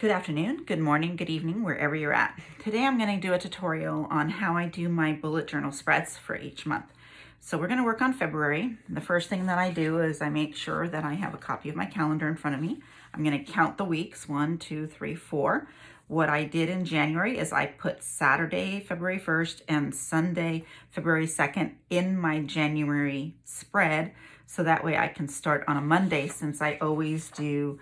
Good afternoon, good morning, good evening, wherever you're at. Today I'm going to do a tutorial on how I do my bullet journal spreads for each month. So we're going to work on February. The first thing that I do is I make sure that I have a copy of my calendar in front of me. I'm going to count the weeks, 1, 2, 3, 4. What I did in January is I put Saturday, February 1st and Sunday, February 2nd in my January spread. So that way I can start on a Monday, since I always do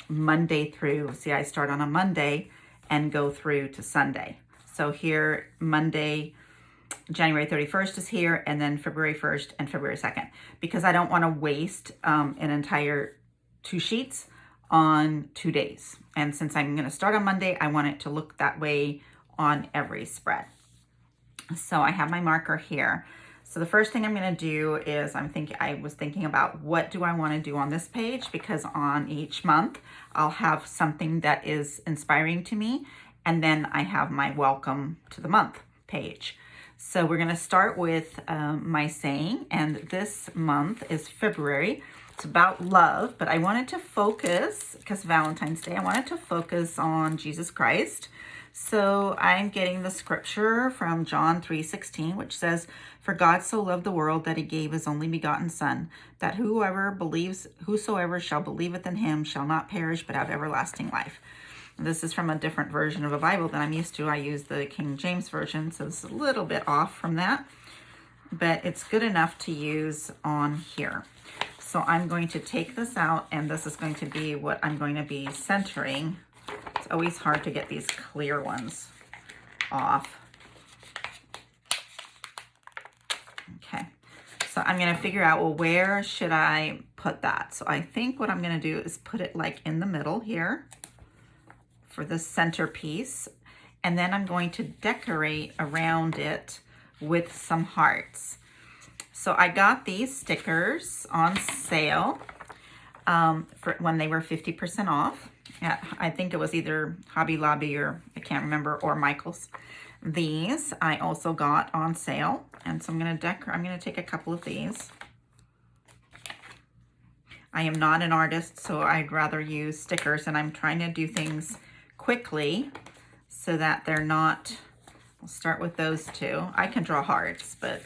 Monday through, see, I start on a Monday and go through to Sunday. So here, Monday, January 31st is here, and then February 1st and February 2nd, because I don't want to waste an entire 2 sheets on 2 days. And since I'm going to start on Monday, I want it to look that way on every spread. So I have my marker here. So the first thing I'm going to do is I was thinking about what do I want to do on this page, because on each month I'll have something that is inspiring to me, and then I have my welcome to the month page. So we're going to start with my saying, and this month is February. It's about love, but I wanted to focus, because Valentine's Day, I wanted to focus on Jesus Christ. So I'm getting the scripture from John 3:16, which says, "For God so loved the world that he gave his only begotten Son, that whosoever shall believeth in him shall not perish but have everlasting life." This is from a different version of a Bible than I'm used to. I use the King James Version, so it's a little bit off from that, but it's good enough to use on here. So I'm going to take this out, and this is going to be what I'm going to be centering. It's always hard to get these clear ones off. Okay, so I'm going to figure out, well, where should I put that? So I think what I'm going to do is put it like in the middle here for the centerpiece, and then I'm going to decorate around it with some hearts. So I got these stickers on sale for when they were 50% off. I think it was either Hobby Lobby, or I can't remember, or Michael's. These I also got on sale, and so I'm going to take a couple of these. I am not an artist, so I'd rather use stickers, and I'm trying to do things quickly so that they're not. We'll start with those two. I can draw hearts, but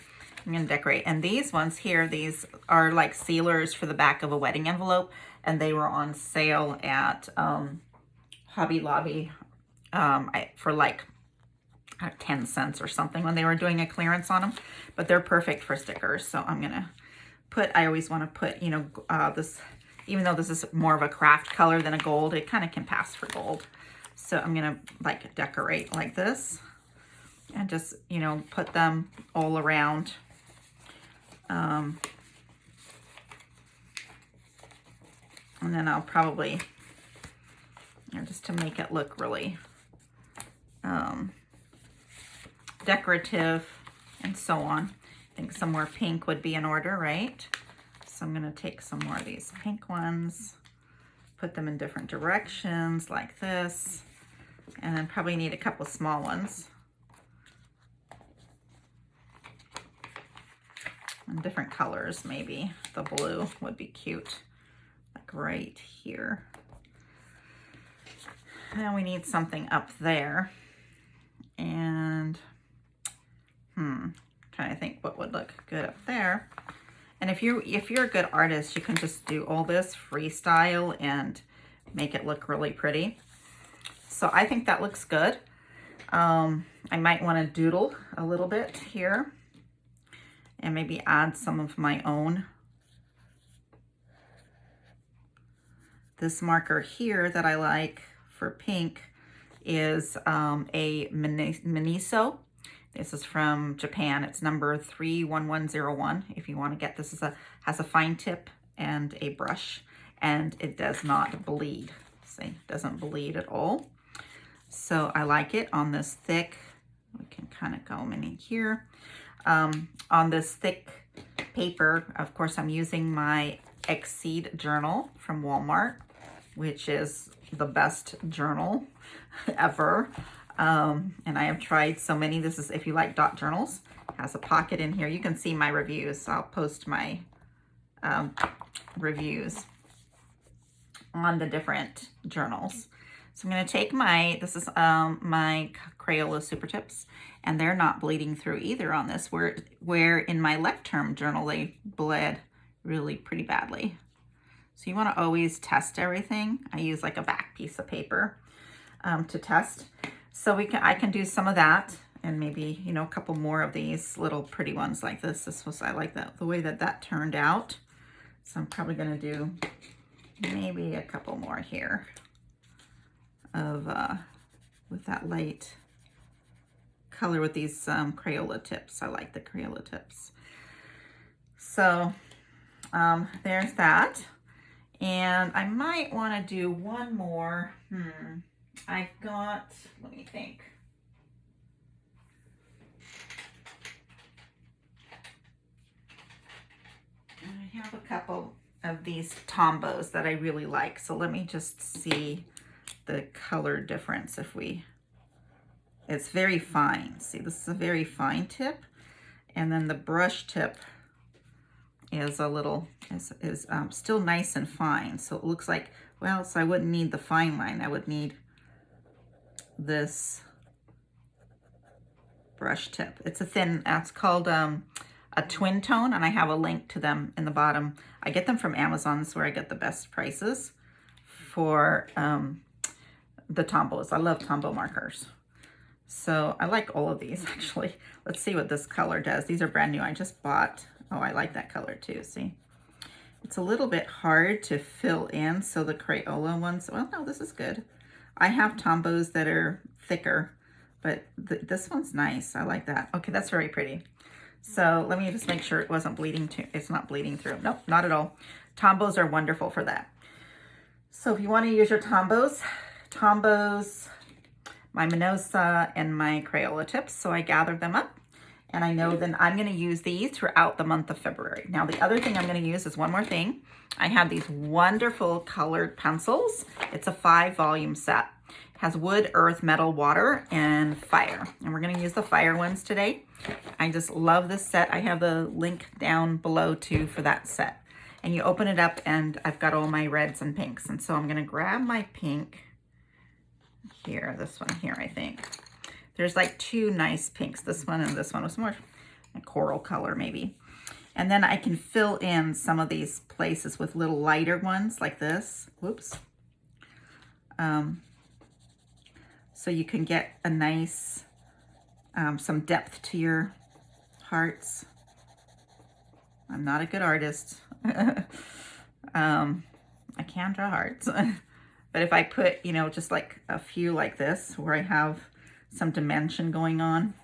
I'm going to decorate. And these ones here, these are like sealers for the back of a wedding envelope, and they were on sale at Hobby Lobby for like 10 cents or something when they were doing a clearance on them. But they're perfect for stickers. So I'm going to put, I always want to put, this, even though this is more of a craft color than a gold, it kind of can pass for gold. So I'm going to like decorate like this and just, put them all around. And then I'll probably, just to make it look really decorative and so on. I think some more pink would be in order, right? So I'm going to take some more of these pink ones, put them in different directions like this, and then probably need a couple of small ones. In different colors, maybe. The blue would be cute, like right here. Now we need something up there. And, trying to think what would look good up there. And if you're a good artist, you can just do all this freestyle and make it look really pretty. So I think that looks good. I might want to doodle a little bit here and maybe add some of my own. This marker here that I like for pink is a Miniso. This is from Japan. It's number 31101. If you want to get this, has a fine tip and a brush, and it does not bleed. See, it doesn't bleed at all. So I like it on this thick. We can kind of go in here. On this thick paper, of course, I'm using my Oxide journal from Walmart, which is the best journal ever. And I have tried so many. This is, if you like dot journals, it has a pocket in here. You can see my reviews. I'll post my reviews on the different journals. So I'm going to take this is my Crayola Super Tips, and they're not bleeding through either on this, where in my left term journal they bled really pretty badly. So you want to always test everything. I use like a back piece of paper to test. So I can do some of that, and maybe, you know, a couple more of these little pretty ones like this. I like the way that turned out. So I'm probably going to do maybe a couple more here of with that light color with these Crayola tips. I like the Crayola tips. So there's that. And I might want to do one more. I've got, let me think. I have a couple of these Tombows that I really like. So let me just see the color difference. It's very fine. See, this is a very fine tip. And then the brush tip is a little, is still nice and fine. So it looks like, well, so I wouldn't need the fine line. I would need this brush tip. It's a thin, it's called a twin tone, and I have a link to them in the bottom. I get them from Amazon. That's where I get the best prices for the Tombows. I love Tombow markers. So I like all of these actually. Let's see what this color does. These are brand new. I just bought, oh, I like that color too, see? It's a little bit hard to fill in, so the Crayola ones, well, no, this is good. I have Tombows that are thicker, but this one's nice. I like that. Okay, that's very pretty. So let me just make sure it wasn't bleeding too. It's not bleeding through. Nope, not at all. Tombows are wonderful for that. So if you want to use your Tombows, my Minosa and my Crayola tips, so I gathered them up. And I know then I'm going to use these throughout the month of February. Now, the other thing I'm going to use is one more thing. I have these wonderful colored pencils. It's a 5-volume set. It has wood, earth, metal, water, and fire. And we're going to use the fire ones today. I just love this set. I have the link down below too for that set. And you open it up and I've got all my reds and pinks. And so I'm going to grab my pink here, this one here, I think. There's like 2 nice pinks. This one and this one was more a coral color maybe. And then I can fill in some of these places with little lighter ones like this. Whoops. So you can get a nice, some depth to your hearts. I'm not a good artist. I can draw hearts. But if I put, you know, just like a few like this where I have some dimension going on.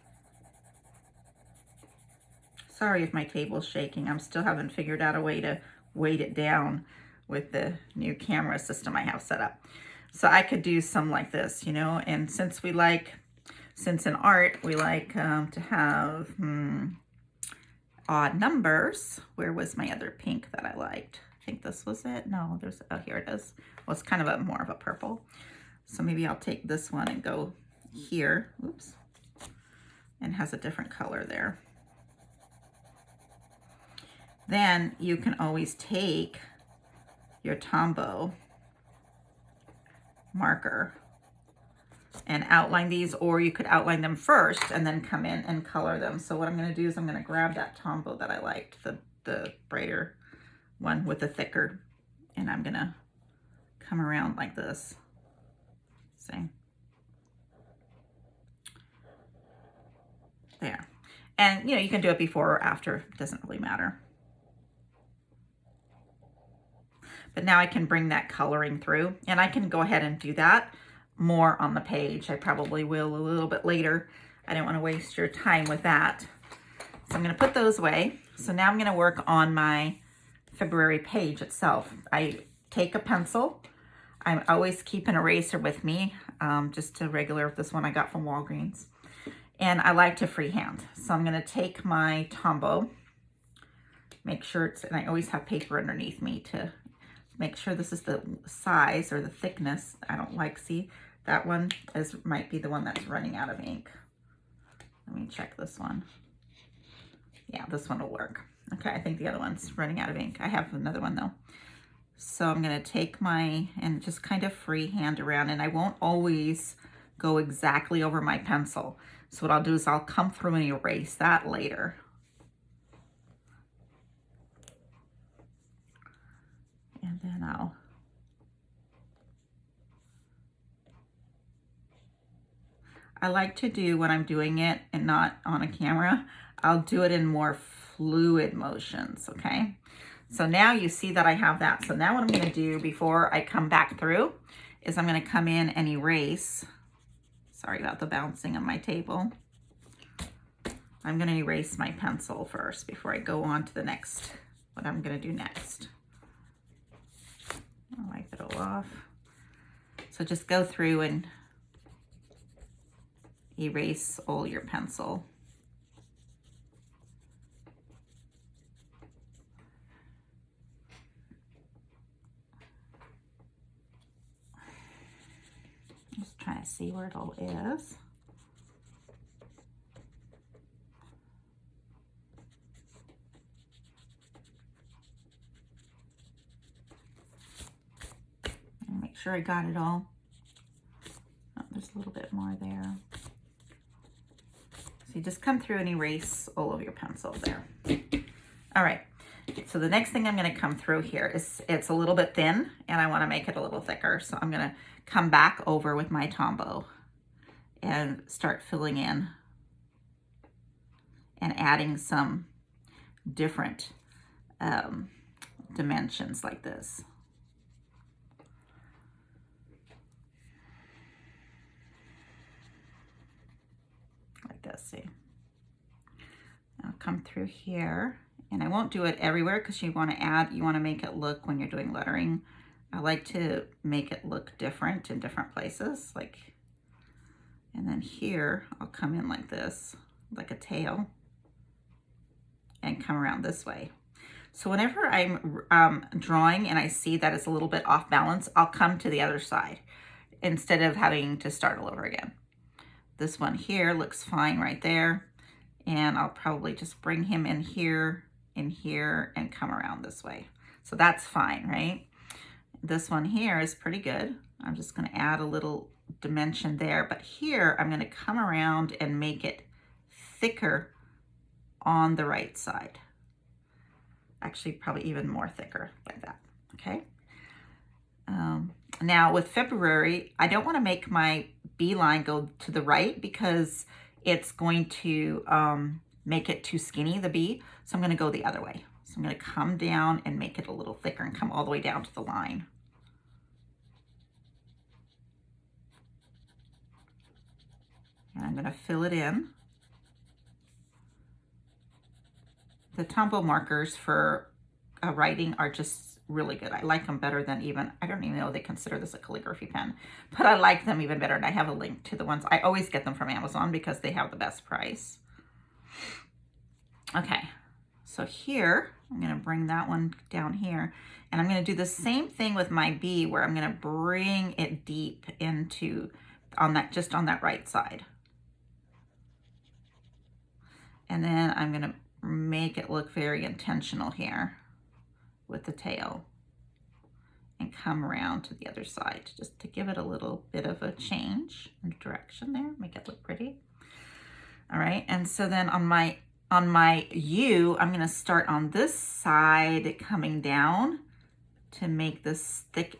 Sorry if my table's shaking. I still haven't figured out a way to weight it down with the new camera system I have set up. So I could do some like this, you know, and since in art, we like to have odd numbers. Where was my other pink that I liked? I think this was it. No, oh, here it is. Well, it's kind of more of a purple. So maybe I'll take this one and go here, oops, and has a different color there. Then you can always take your Tombow marker and outline these, or you could outline them first and then come in and color them. So what I'm going to do is I'm going to grab that Tombow that I liked, the brighter one with the thicker, and I'm going to come around like this. See? There. And, you know, you can do it before or after. It doesn't really matter. But now I can bring that coloring through, and I can go ahead and do that more on the page. I probably will a little bit later. I don't want to waste your time with that. So I'm going to put those away. So now I'm going to work on my February page itself. I take a pencil. I always keep an eraser with me, just a regular, this one I got from Walgreens. And I like to freehand. So I'm going to take my Tombow, make sure it's, and I always have paper underneath me to make sure this is the size or the thickness. I don't like, see, that one might be the one that's running out of ink. Let me check this one. Yeah, this one will work. Okay, I think the other one's running out of ink. I have another one though. So I'm going to take and just kind of freehand around, and I won't always go exactly over my pencil. So what I'll do is I'll come through and erase that later. And then I like to do when I'm doing it and not on a camera, I'll do it in more fluid motions, okay? So now you see that I have that. So now what I'm gonna do before I come back through is I'm gonna come in and erase. Sorry about the bouncing on my table. I'm gonna erase my pencil first before I go on to the next, what I'm gonna do next. I'll wipe it all off. So just go through and erase all your pencil. Just trying to see where it all is. And make sure I got it all. Oh, there's a little bit more there. So you just come through and erase all of your pencil there. All right, so the next thing I'm gonna come through here is, it's a little bit thin and I wanna make it a little thicker. So I'm gonna come back over with my Tombow and start filling in and adding some different dimensions like this. See, I'll come through here, and I won't do it everywhere because you want to make it look, when you're doing lettering, I like to make it look different in different places, like, and then here I'll come in like this, like a tail, and come around this way. So whenever I'm drawing and I see that it's a little bit off balance, I'll come to the other side instead of having to start all over again. This one here looks fine right there. And I'll probably just bring him in here, and come around this way. So that's fine, right? This one here is pretty good. I'm just gonna add a little dimension there, but here I'm gonna come around and make it thicker on the right side. Actually, probably even more thicker like that, okay? Now with February, I don't wanna make my B line go to the right because it's going to make it too skinny, the B. So I'm gonna go the other way. So I'm gonna come down and make it a little thicker and come all the way down to the line. And I'm gonna fill it in. The Tombow markers for writing are just really good. I like them better than I don't even know they consider this a calligraphy pen, but I like them even better. And I have a link to the ones, I always get them from Amazon because they have the best price. Okay, so here, I'm gonna bring that one down here, and I'm gonna do the same thing with my B, where I'm gonna bring it deep into, just on that right side. And then I'm gonna make it look very intentional here with the tail, and come around to the other side just to give it a little bit of a change in direction there, make it look pretty. All right, and so then on my U, I'm gonna start on this side coming down to make this thick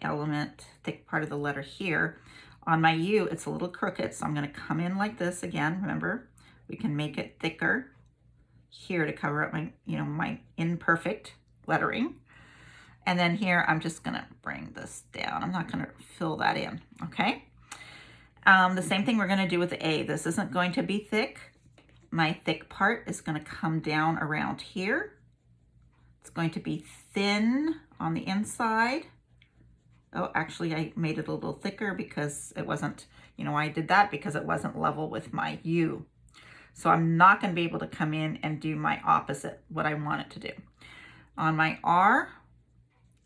part of the letter here. On my U, it's a little crooked, so I'm gonna come in like this again. Remember, we can make it thicker here to cover up my imperfect lettering. And then here, I'm just gonna bring this down. I'm not gonna fill that in, okay? The same thing we're gonna do with the A. This isn't going to be thick. My thick part is gonna come down around here. It's going to be thin on the inside. Oh, actually, I made it a little thicker because it wasn't, I did that because it wasn't level with my U. So I'm not gonna be able to come in and do my opposite, what I want it to do. On my R,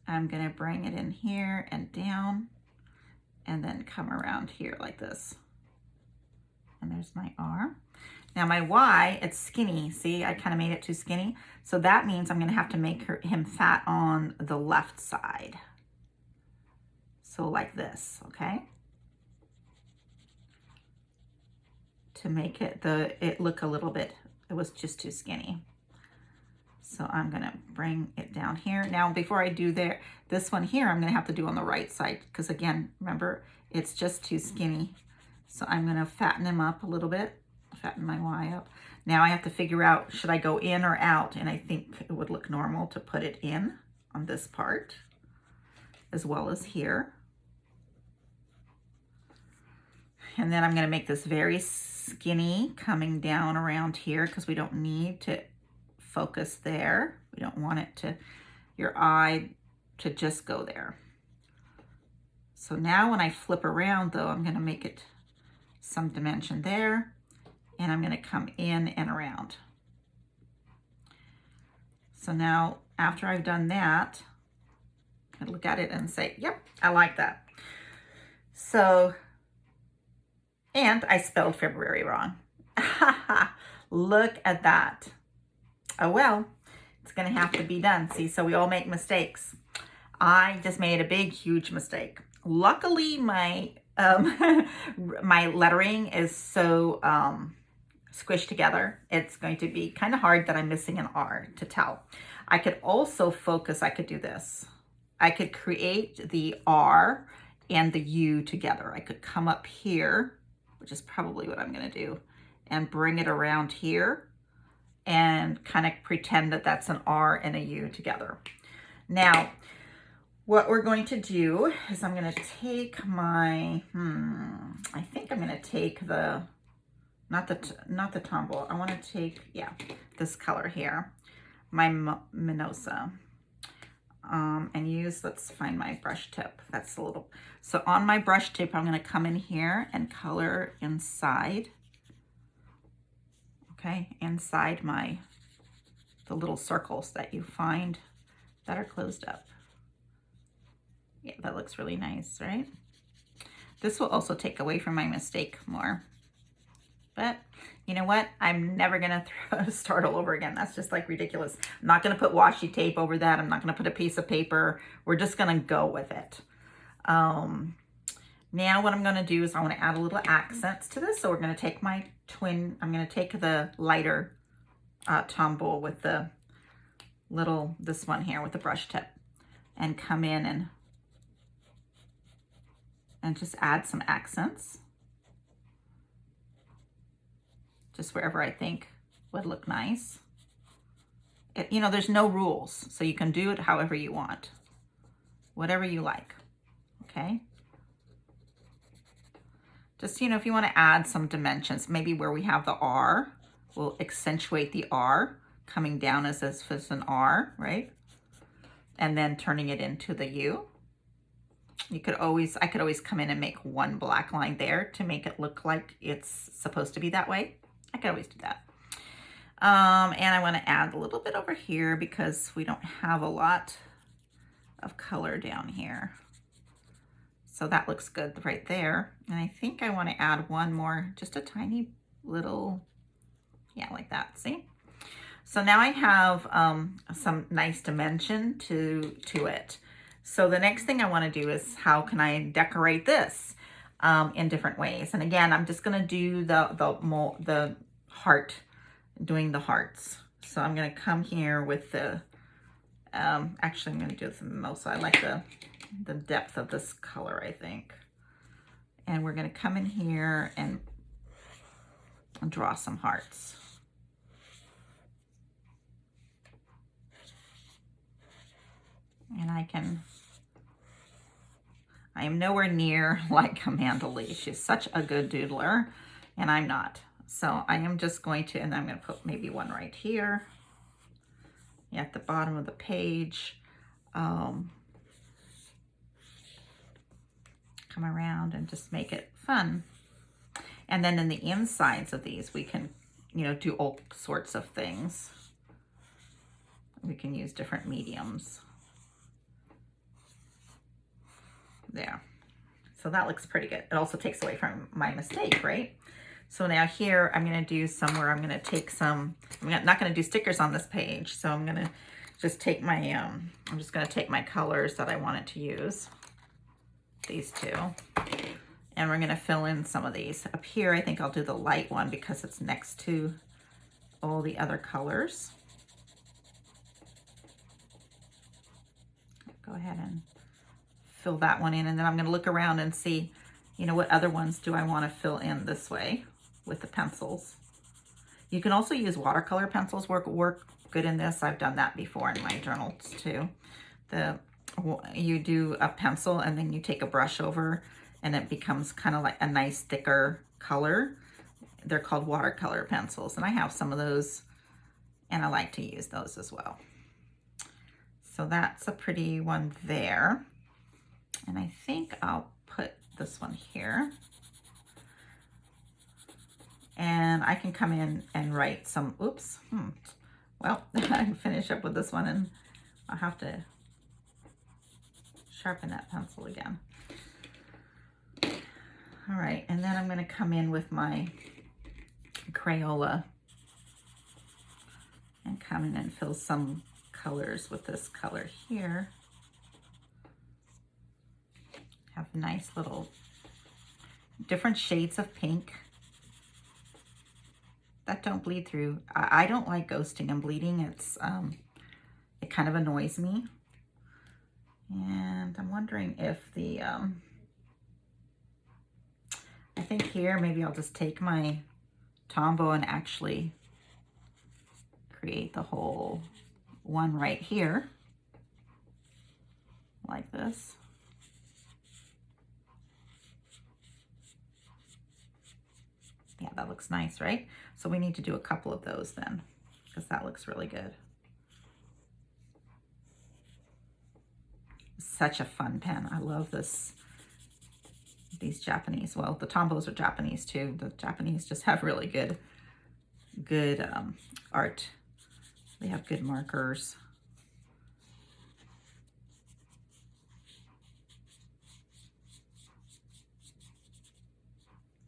I'm gonna bring it in here and down, and then come around here like this. And there's my R. Now my Y, it's skinny. See, I kind of made it too skinny. So that means I'm gonna have to make him fat on the left side. So like this, okay? To make it look a little bit, it was just too skinny. So I'm gonna bring it down here. Now, before I do this one here, I'm gonna have to do on the right side, because again, remember, it's just too skinny. So I'm gonna fatten him up a little bit, fatten my Y up. Now I have to figure out, should I go in or out? And I think it would look normal to put it in on this part, as well as here. And then I'm gonna make this very skinny coming down around here, because we don't need to focus there. We don't want it to, your eye to just go there. So now when I flip around though, I'm gonna make it some dimension there, and I'm gonna come in and around. So now after I've done that, I look at it and say, yep, I like that. So, and I spelled February wrong. Look at that. Oh well, it's gonna have to be done. See, so we all make mistakes. I just made a big, huge mistake. Luckily, my my lettering is so squished together. It's going to be kind of hard that I'm missing an R to tell. I could also focus, I could do this. I could create the R and the U together. I could come up here, which is probably what I'm gonna do, and bring it around here and kind of pretend that that's an R and a U together. Now, what we're going to do is I'm gonna take my, I think I'm gonna take the, not the Tombow, I wanna take, yeah, this color here, my Mimosa. And use, let's find my brush tip. That's a little, so on my brush tip, I'm gonna come in here and color inside. Okay, inside the little circles that you find that are closed up. Yeah, that looks really nice, right? This will also take away from my mistake more. But you know what? I'm never gonna start all over again. That's just like ridiculous. I'm not gonna put washi tape over that. I'm not gonna put a piece of paper. We're just gonna go with it. Now what I'm gonna do is I wanna add a little accents to this. So we're gonna take my twin, I'm gonna take the lighter Tombow with the little, this one here with the brush tip, and come in and just add some accents. Just wherever I think would look nice. You know, there's no rules, so you can do it however you want. Whatever you like, okay? Just, you know, if you want to add some dimensions, maybe where we have the R, we'll accentuate the R, coming down as if it's an R, right? And then turning it into the U. You could always, I could always come in and make one black line there to make it look like it's supposed to be that way. I could always do that. And I want to add a little bit over here because we don't have a lot of color down here. So that looks good right there. And I think I want to add one more, just a tiny little, yeah, like that, see? So now I have some nice dimension to it. So the next thing I want to do is how can I decorate this in different ways? And again, I'm just going to do the heart, doing the hearts. So I'm going to come here with the, actually I'm going to do this in the Mimosa. I like the depth of this color, I think. And we're going to come in here and draw some hearts. And I am nowhere near like Amanda Lee. She's such a good doodler, and I'm not. So I am just going to, and I'm going to put maybe one right here at the bottom of the page. Come around and just make it fun. And then in the insides of these, we can, you know, do all sorts of things. We can use different mediums. There. So that looks pretty good. It also takes away from my mistake, right? So now here I'm going to do somewhere, I'm going to take some, I'm not going to do stickers on this page. So I'm going to just take my, I'm just going to take my colors that I wanted to use. these two. And we're gonna fill in some of these. Up here, I think I'll do the light one because it's next to all the other colors. Go ahead and fill that one in, and then I'm gonna look around and see, you know, what other ones do I wanna fill in this way with the pencils. You can also use watercolor pencils, work good in this. I've done that before in my journals too. You do a pencil and then you take a brush over and it becomes kind of like a nice thicker color. They're called watercolor pencils, and I have some of those and I like to use those as well. So that's a pretty one there. And I think I'll put this one here. And I can come in and write some, oops. Well, I can finish up with this one and I'll have to sharpen that pencil again. All right, and then I'm gonna come in with my Crayola and come in and fill some colors with this color here. Have nice little different shades of pink that don't bleed through. I don't like ghosting and bleeding. It's it kind of annoys me. And I'm wondering if the I think here maybe I'll just take my Tombow and actually create the whole one right here like this. Yeah, that looks nice, right? So we need to do a couple of those then, because that looks really good. Such a fun pen. I love this. These Japanese, well, the Tombows are Japanese too. The Japanese just have really good art. They have good markers.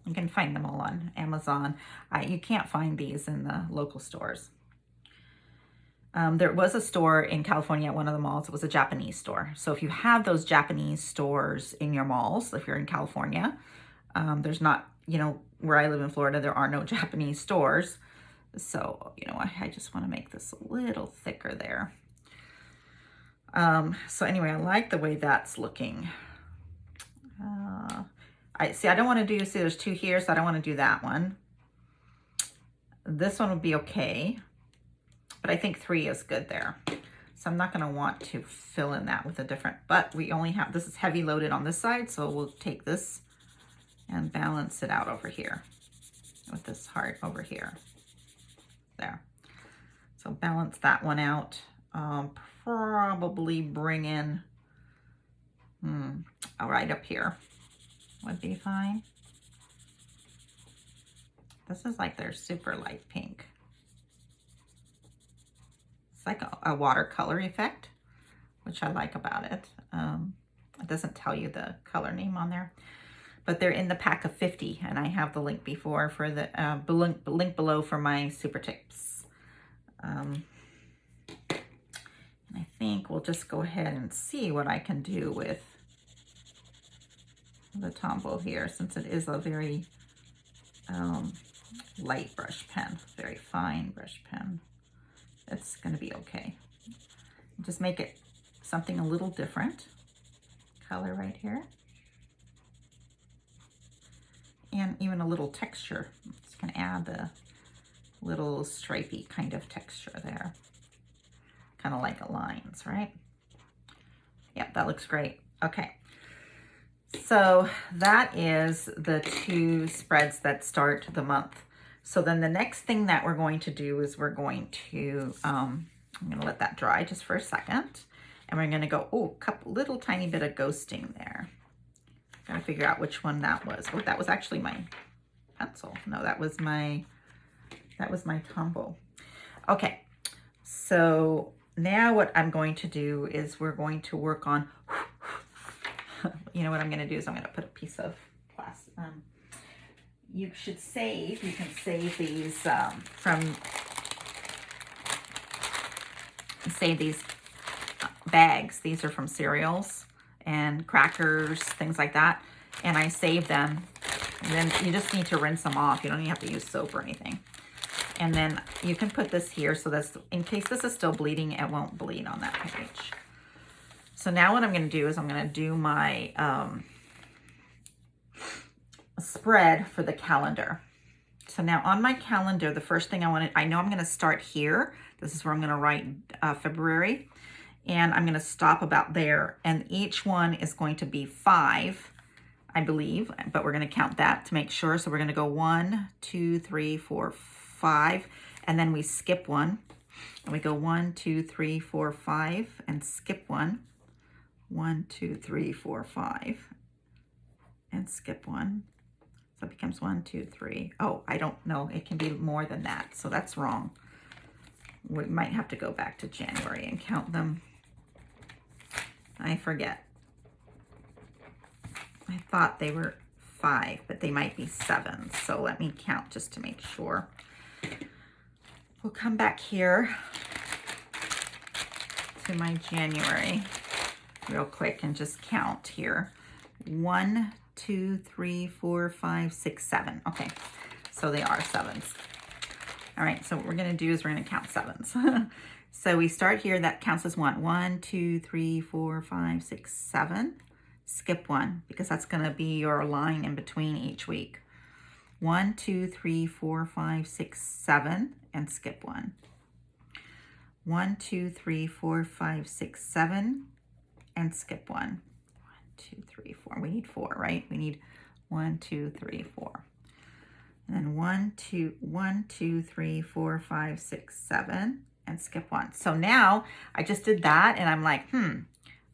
You can find them all on Amazon. You can't find these in the local stores. There was a store in California at one of the malls. It was a Japanese store. So if you have those Japanese stores in your malls, if you're in California, there's not, you know, where I live in Florida, there are no Japanese stores. So, you know, I just want to make this a little thicker there. So anyway, I like the way that's looking. I don't want to do, see there's two here, so I don't want to do that one. This one would be okay, but I think 3 is good there. So I'm not going to want to fill in that with a different, but we only have, this is heavy loaded on this side, so we'll take this and balance it out over here with this heart over here. There. So balance that one out. Probably bring in, right up here would be fine. This is like their super light pink. It's like a watercolor effect, which I like about it. It doesn't tell you the color name on there, but they're in the pack of 50, and I have the link before for the link below for my super tips. And I think we'll just go ahead and see what I can do with the Tombow here, since it is a very light brush pen, very fine brush pen. It's going to be okay. Just make it something a little different. Color right here. And even a little texture. It's going to add the little stripy kind of texture there. Kind of like lines, right? Yep, that looks great. Okay. So that is the 2 spreads that start the month. So then the next thing that we're going to do is we're going to, I'm going to let that dry just for a second. And we're going to go, oh, little tiny bit of ghosting there. I'm going to figure out which one that was. Oh, that was actually my pencil. No, that was my Tombow. Okay, so now what I'm going to do is we're going to work on, you know what I'm going to do is I'm going to put a piece of plastic. You can save these save these bags. These are from cereals, and crackers, things like that. And I save them. And then you just need to rinse them off. You don't even have to use soap or anything. And then you can put this here so that's, in case this is still bleeding, it won't bleed on that page. So now what I'm going to do is I'm going to do my spread for the calendar. So now on my calendar, the first thing I know I'm going to start here. This is where I'm going to write February. And I'm going to stop about there. And each one is going to be 5, I believe. But we're going to count that to make sure. So we're going to go 1, 2, 3, 4, 5. And then we skip one. And we go 1, 2, 3, 4, 5. And skip one. 1, 2, 3, 4, 5. And skip one. So it becomes 1, 2, 3. Oh, I don't know. It can be more than that. So that's wrong. We might have to go back to January and count them. I forget. I thought they were 5, but they might be 7. So let me count just to make sure. We'll come back here to my January real quick and just count here. 1, 2, 3, 4, 5, 6, 7. Okay, so they are 7s. All right, so what we're going to do is we're going to count 7s. So we start here, that counts as 1. 1, 2, 3, 4, 5, 6, 7. Skip 1 because that's going to be your line in between each week. 1, 2, 3, 4, 5, 6, 7, and skip 1. 1, 2, 3, 4, 5, 6, 7, and skip 1. 1, 2, 3, 4. We need 4, right? We need 1, 2, 3, 4. And then 1, 2, 3, 4, 5, 6, 7, and skip 1. So now I just did that and I'm like,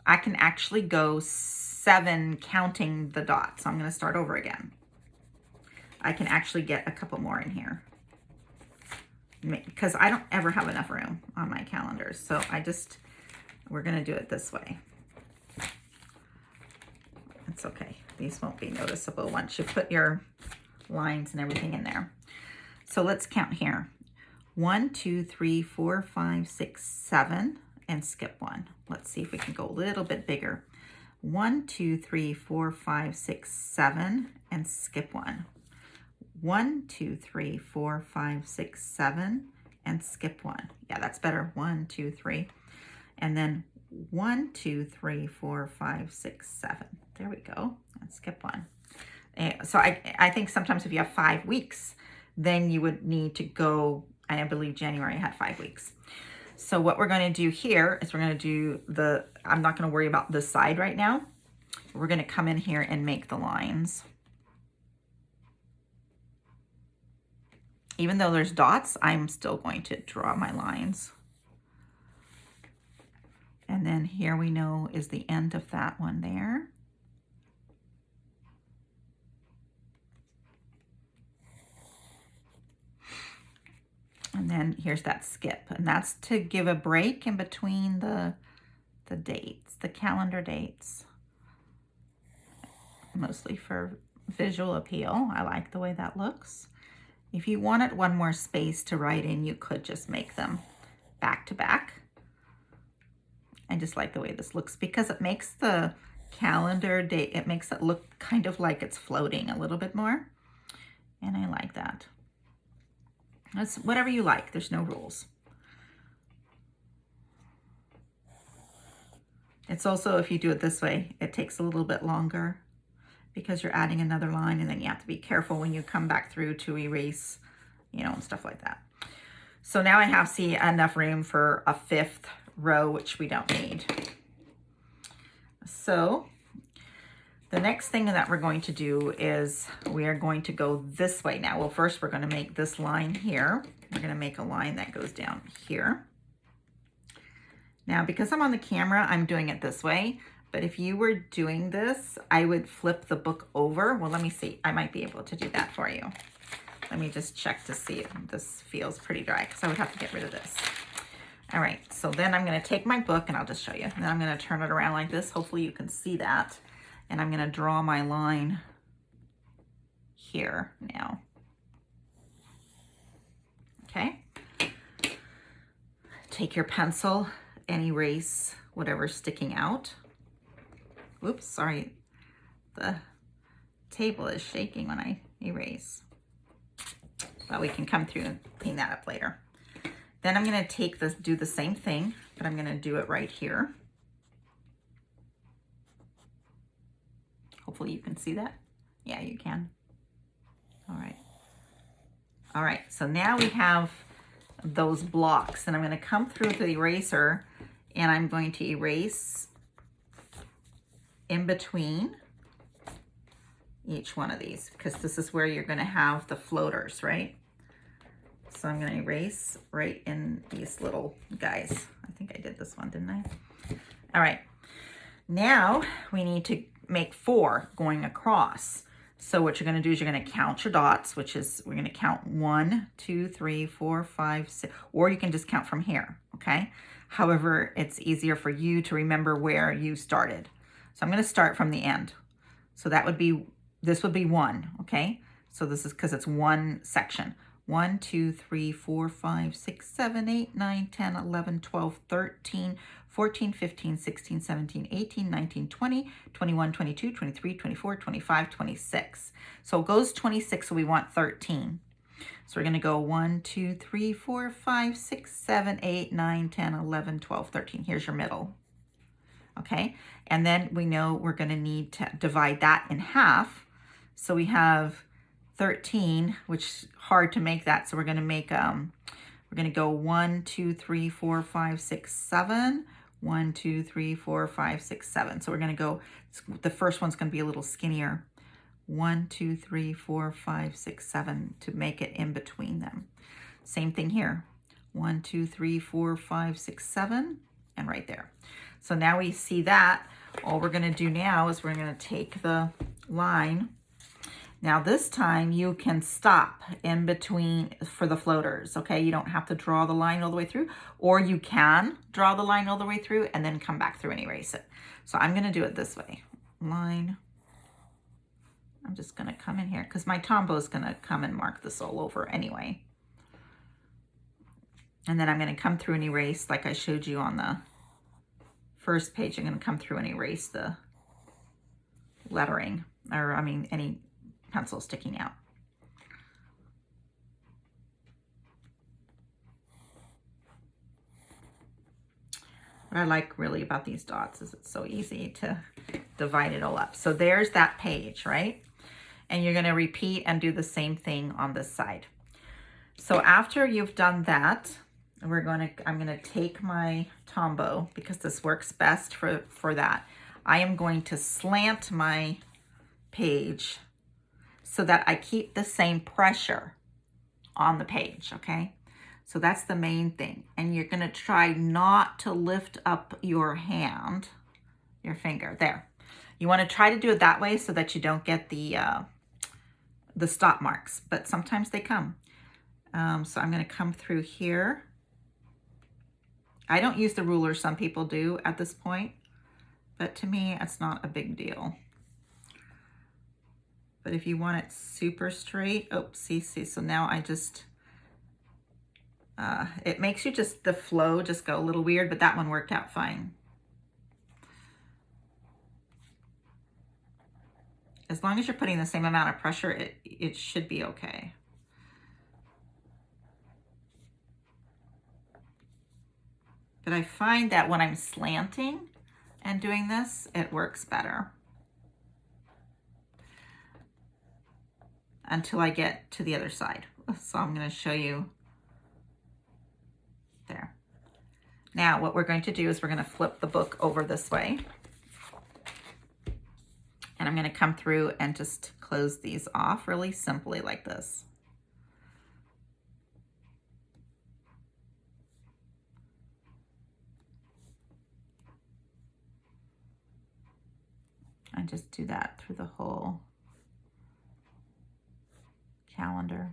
I can actually go 7 counting the dots. So I'm going to start over again. I can actually get a couple more in here because I don't ever have enough room on my calendars. So we're going to do it this way. It's okay. These won't be noticeable once you put your lines and everything in there. So let's count here. 1, 2, 3, 4, 5, 6, 7, and skip 1. Let's see if we can go a little bit bigger. 1, 2, 3, 4, 5, 6, 7, and skip 1. 1, 2, 3, 4, 5, 6, 7, and skip 1. Yeah, that's better. 1, 2, 3. And then 1, 2, 3, 4, 5, 6, 7. There we go. And skip 1. So I think sometimes if you have 5 weeks, then you would need to go, I believe January had 5 weeks. So what we're going to do here is we're going to do I'm not going to worry about this side right now. We're going to come in here and make the lines. Even though there's dots, I'm still going to draw my lines. And then here we know is the end of that one there. And then here's that skip, and that's to give a break in between the dates, the calendar dates. Mostly for visual appeal. I like the way that looks. If you wanted one more space to write in, you could just make them back to back. I just like the way this looks because it makes the calendar date, it makes it look kind of like it's floating a little bit more. And I like that. It's whatever you like. There's no rules. It's also, if you do it this way, it takes a little bit longer because you're adding another line and then you have to be careful when you come back through to erase, and stuff like that. So now I have, enough room for a 5th row, which we don't need. So the next thing that we're going to do is we are going to go this way now. Well, first we're going to make this line here. We're going to make a line that goes down here. Now, because I'm on the camera, I'm doing it this way. But if you were doing this, I would flip the book over. Well, let me see. I might be able to do that for you. Let me just check to see if this feels pretty dry because I would have to get rid of this. All right, so then I'm going to take my book and I'll just show you. And then I'm going to turn it around like this. Hopefully you can see that. And I'm going to draw my line here now. Okay. Take your pencil and erase whatever's sticking out. Whoops, sorry. The table is shaking when I erase. But we can come through and clean that up later. Then I'm gonna take this, do the same thing, but I'm gonna do it right here. Hopefully you can see that. Yeah, you can. All right. All right, so now we have those blocks, and I'm gonna come through with the eraser and I'm going to erase in between each one of these, because this is where you're gonna have the floaters, right? So I'm gonna erase right in these little guys. I think I did this one, didn't I? All right, now we need to make 4 going across. So what you're gonna do is you're gonna count your dots, which is, we're gonna count 1, 2, 3, 4, 5, 6, or you can just count from here, okay? However, it's easier for you to remember where you started. So I'm gonna start from the end. So that would be, this would be 1, okay? So this is because it's one section. 1, 2, 3, 4, 5, 6, 7, 8, 9, 10, 11, 12, 13, 14, 15, 16, 17, 18, 19, 20, 21, 22, 23, 24, 25, 26. So it goes 26, so we want 13. So we're gonna go 1, 2, 3, 4, 5, 6, 7, 8, 9, 10, 11, 12, 13. Here's your middle, okay? And then we know we're gonna need to divide that in half. So we have 13, which is hard to make that. So we're gonna make, we're gonna go 1, 2, 3, 4, 5, 6, 7. 1, 2, 3, 4, 5, 6, 7. So we're gonna go, the first one's gonna be a little skinnier. 1, 2, 3, 4, 5, 6, 7 to make it in between them. Same thing here. 1, 2, 3, 4, 5, 6, 7, and right there. So now we see that. All we're gonna do now is we're gonna take the line. Now this time you can stop in between for the floaters, okay? You don't have to draw the line all the way through, or you can draw the line all the way through and then come back through and erase it. So I'm gonna do it this way. Line. I'm just gonna come in here because my Tombow is gonna come and mark this all over anyway. And then I'm gonna come through and erase like I showed you on the first page. I'm gonna come through and erase the lettering, or I mean any pencil sticking out. What I like really about these dots is it's so easy to divide it all up. So there's that page, right? And you're gonna repeat and do the same thing on this side. So after you've done that, I'm gonna take my Tombow, because this works best for that. I am going to slant my page so that I keep the same pressure on the page, okay? So that's the main thing. And you're gonna try not to lift up your hand, your finger, there. You wanna try to do it that way so that you don't get the stop marks, but sometimes they come. So I'm gonna come through here. I don't use the ruler, some people do at this point, but to me, it's not a big deal. But if you want it super straight, oh, see, so now I just, it makes you just, the flow just go a little weird, but that one worked out fine. As long as you're putting the same amount of pressure, it should be okay. But I find that when I'm slanting and doing this, it works better. Until I get to the other side. So I'm going to show you there. Now what we're going to do is we're going to flip the book over this way. And I'm going to come through and just close these off really simply like this. I just do that through the whole calendar.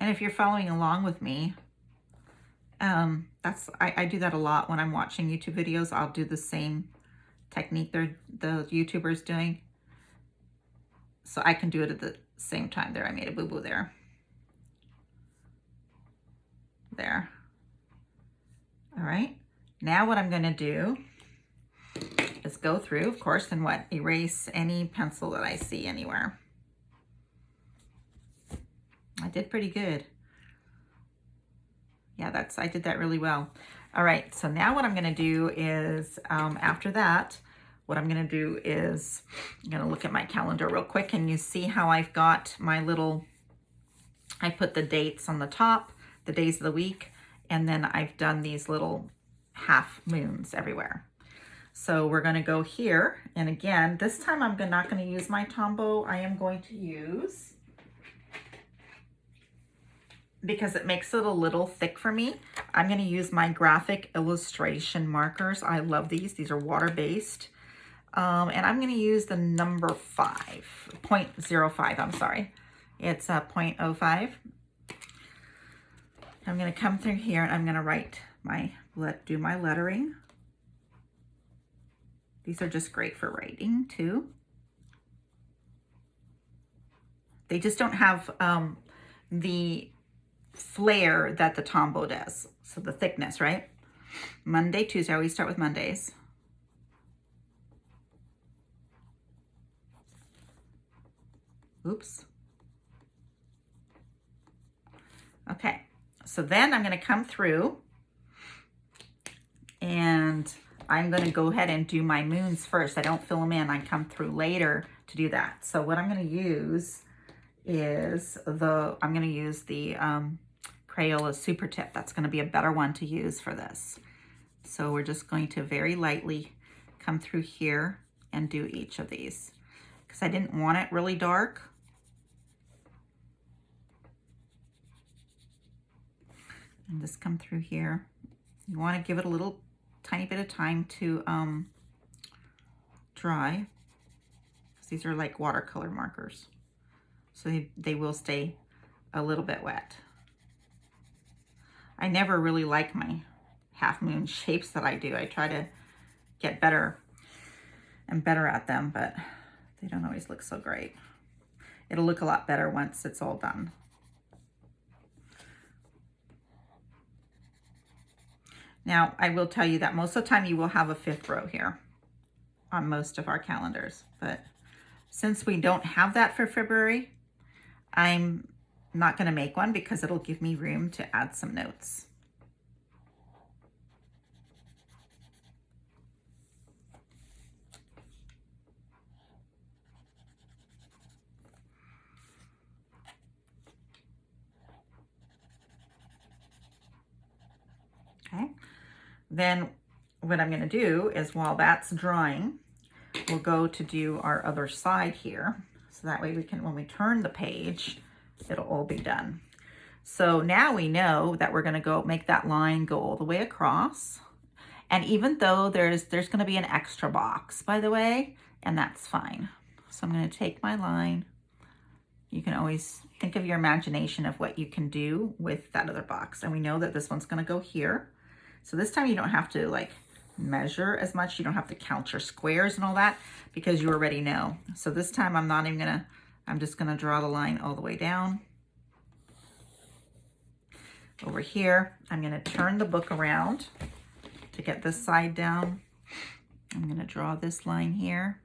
And if you're following along with me, I do that a lot when I'm watching YouTube videos. I'll do the same technique the YouTuber's doing. So I can do it at the same time. There, I made a boo-boo there. There. All right, now what I'm gonna do is go through, of course, and what? Erase any pencil that I see anywhere. I did pretty good. Yeah, I did that really well. All right, so now what I'm gonna do is, after that, what I'm gonna do is, I'm gonna look at my calendar real quick, and you see how I've got my little, I put the dates on the top, the days of the week, and then I've done these little half moons everywhere. So we're gonna go here, and again, this time I'm not gonna use my Tombow. I am going to use, because it makes it a little thick for me, I'm gonna use my graphic illustration markers. I love these. These are water-based. And I'm gonna use the number 0.05, I'm sorry. It's 0.05. I'm gonna come through here and I'm gonna do my lettering. These are just great for writing too. They just don't have the flare that the Tombow does. So the thickness, right? Monday, Tuesday, I always start with Mondays. Oops. Okay, so then I'm gonna come through and I'm gonna go ahead and do my moons first. I don't fill them in, I come through later to do that. So what I'm gonna use is the Crayola Super Tip. That's gonna be a better one to use for this. So we're just going to very lightly come through here and do each of these because I didn't want it really dark. And just come through here. You want to give it a little tiny bit of time to dry, because these are like watercolor markers, so they will stay a little bit wet. I never really like my half moon shapes that I do. I try to get better and better at them, but they don't always look so great. It'll look a lot better once it's all done. Now, I will tell you that most of the time you will have a 5th row here on most of our calendars, but since we don't have that for February, I'm not going to make one because it'll give me room to add some notes. Okay. Then what I'm going to do is, while that's drying, we'll go to do our other side here. So that way we can, when we turn the page, it'll all be done. So now we know that we're going to go make that line go all the way across. And even though there's going to be an extra box, by the way, and that's fine. So I'm going to take my line. You can always think of your imagination of what you can do with that other box. And we know that this one's going to go here. So this time you don't have to like measure as much. You don't have to count your squares and all that because you already know. So this time I'm just gonna draw the line all the way down. Over here, I'm gonna turn the book around to get this side down. I'm gonna draw this line here,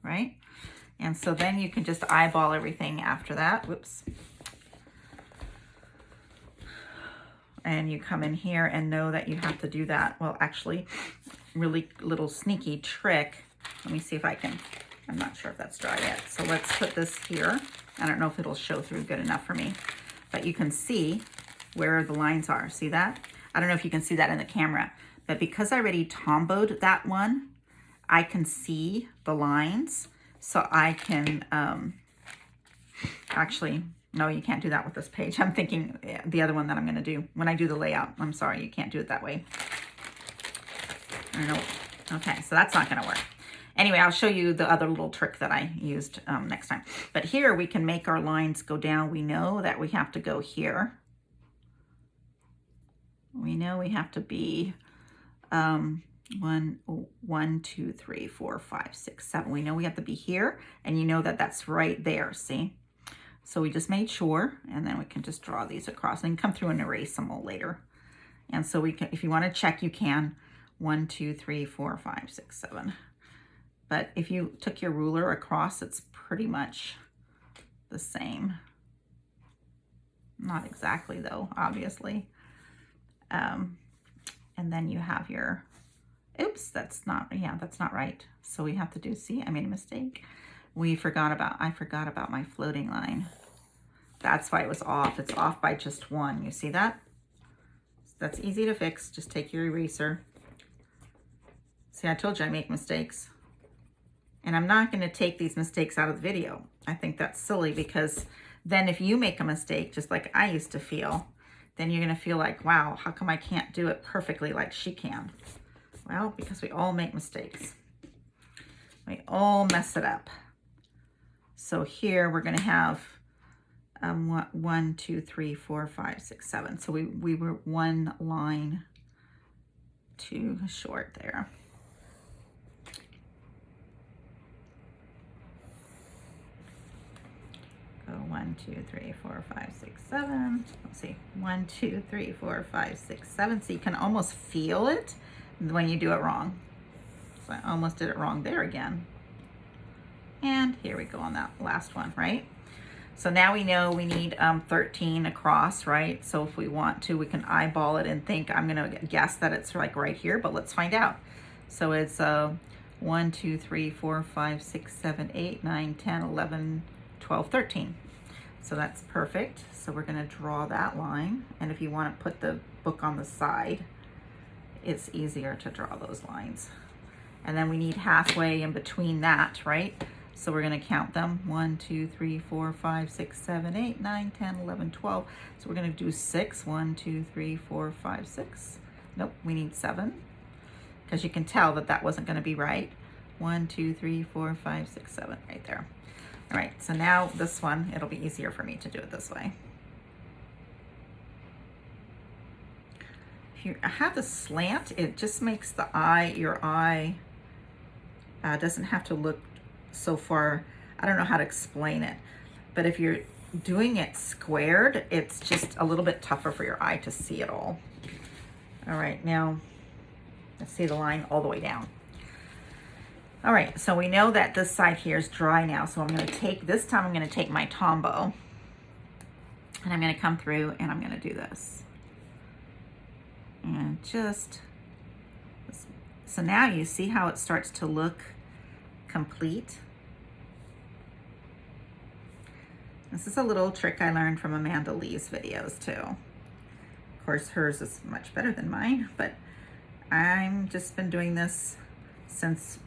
right? And so then you can just eyeball everything after that. Whoops. And you come in here and know that you have to do that. Well, actually, really little sneaky trick. Let me see if I can, I'm not sure if that's dry yet. So let's put this here. I don't know if it'll show through good enough for me, but you can see where the lines are. See that? I don't know if you can see that in the camera, but because I already Tombowed that one, I can see the lines. So I can, actually, no, you can't do that with this page. I'm thinking the other one that I'm going to do when I do the layout. I'm sorry, you can't do it that way. I don't know. Okay, so that's not going to work. Anyway, I'll show you the other little trick that I used next time. But here we can make our lines go down. We know that we have to go here. We know we have to be 1, 2, 3, 4, 5, 6, 7. We know we have to be here, and you know that that's right there, see? So we just made sure, and then we can just draw these across and come through and erase them all later. And so we can, if you want to check, you can. 1, 2, 3, 4, 5, 6, 7. But if you took your ruler across, it's pretty much the same. Not exactly though, obviously. And then you have your, oops, that's not right. So we have to do, see, I made a mistake. I forgot about my floating line. That's why it was off. It's off by just 1. You see that? That's easy to fix. Just take your eraser. See, I told you I make mistakes. And I'm not going to take these mistakes out of the video. I think that's silly, because then if you make a mistake, just like I used to feel, then you're going to feel like, wow, how come I can't do it perfectly like she can? Well, because we all make mistakes. We all mess it up. So here we're going to have 1, 2, 3, 4, 5, 6, 7. So we were 1 line too short there. Go 1, 2, 3, 4, 5, 6, 7. Let's see, 1, 2, 3, 4, 5, 6, 7. So you can almost feel it when you do it wrong. So I almost did it wrong there again. And here we go on that last one, right? So now we know we need 13 across, right? So if we want to, we can eyeball it and think, I'm gonna guess that it's like right here, but let's find out. So it's 1, 2, 3, 4, 5, 6, 7, 8, 9, 10, 11, 12, 13. So that's perfect. So we're gonna draw that line. And if you wanna put the book on the side, it's easier to draw those lines. And then we need halfway in between that, right? So we're going to count them. 1, 2, 3, 4, 5, 6, 7, 8, 9, 10, 11, 12. So we're going to do 6. 1, 2, 3, 4, 5, 6. Nope, we need 7. Because you can tell that that wasn't going to be right. 1, 2, 3, 4, 5, 6, 7, right there. All right, so now this one, it'll be easier for me to do it this way. If you have the slant, it just makes the eye, your eye doesn't have to look so far. I don't know how to explain it, but if you're doing it squared, it's just a little bit tougher for your eye to see it all. All right, now let's see the line all the way down. All right, so we know that this side here is dry now, so I'm going to take, this time I'm going to take my Tombow, and I'm going to come through and I'm going to do this. And just, so now you see how it starts to look complete. This is a little trick I learned from Amanda Lee's videos too. Of course, hers is much better than mine, but I'm just been doing this since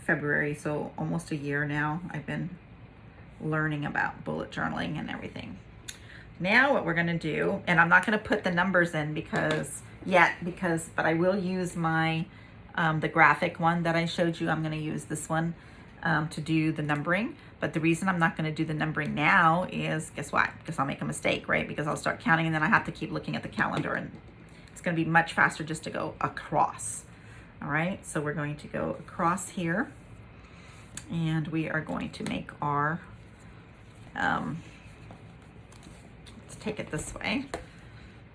February, so almost a year now. I've been learning about bullet journaling and everything. Now what we're gonna do, and I'm not gonna put the numbers in but I will use my the graphic one that I showed you. I'm going to use this one to do the numbering. But the reason I'm not going to do the numbering now is, guess what? Because I'll make a mistake, right? Because I'll start counting and then I have to keep looking at the calendar, and it's going to be much faster just to go across. All right, so we're going to go across here, and we are going to make our, let's take it this way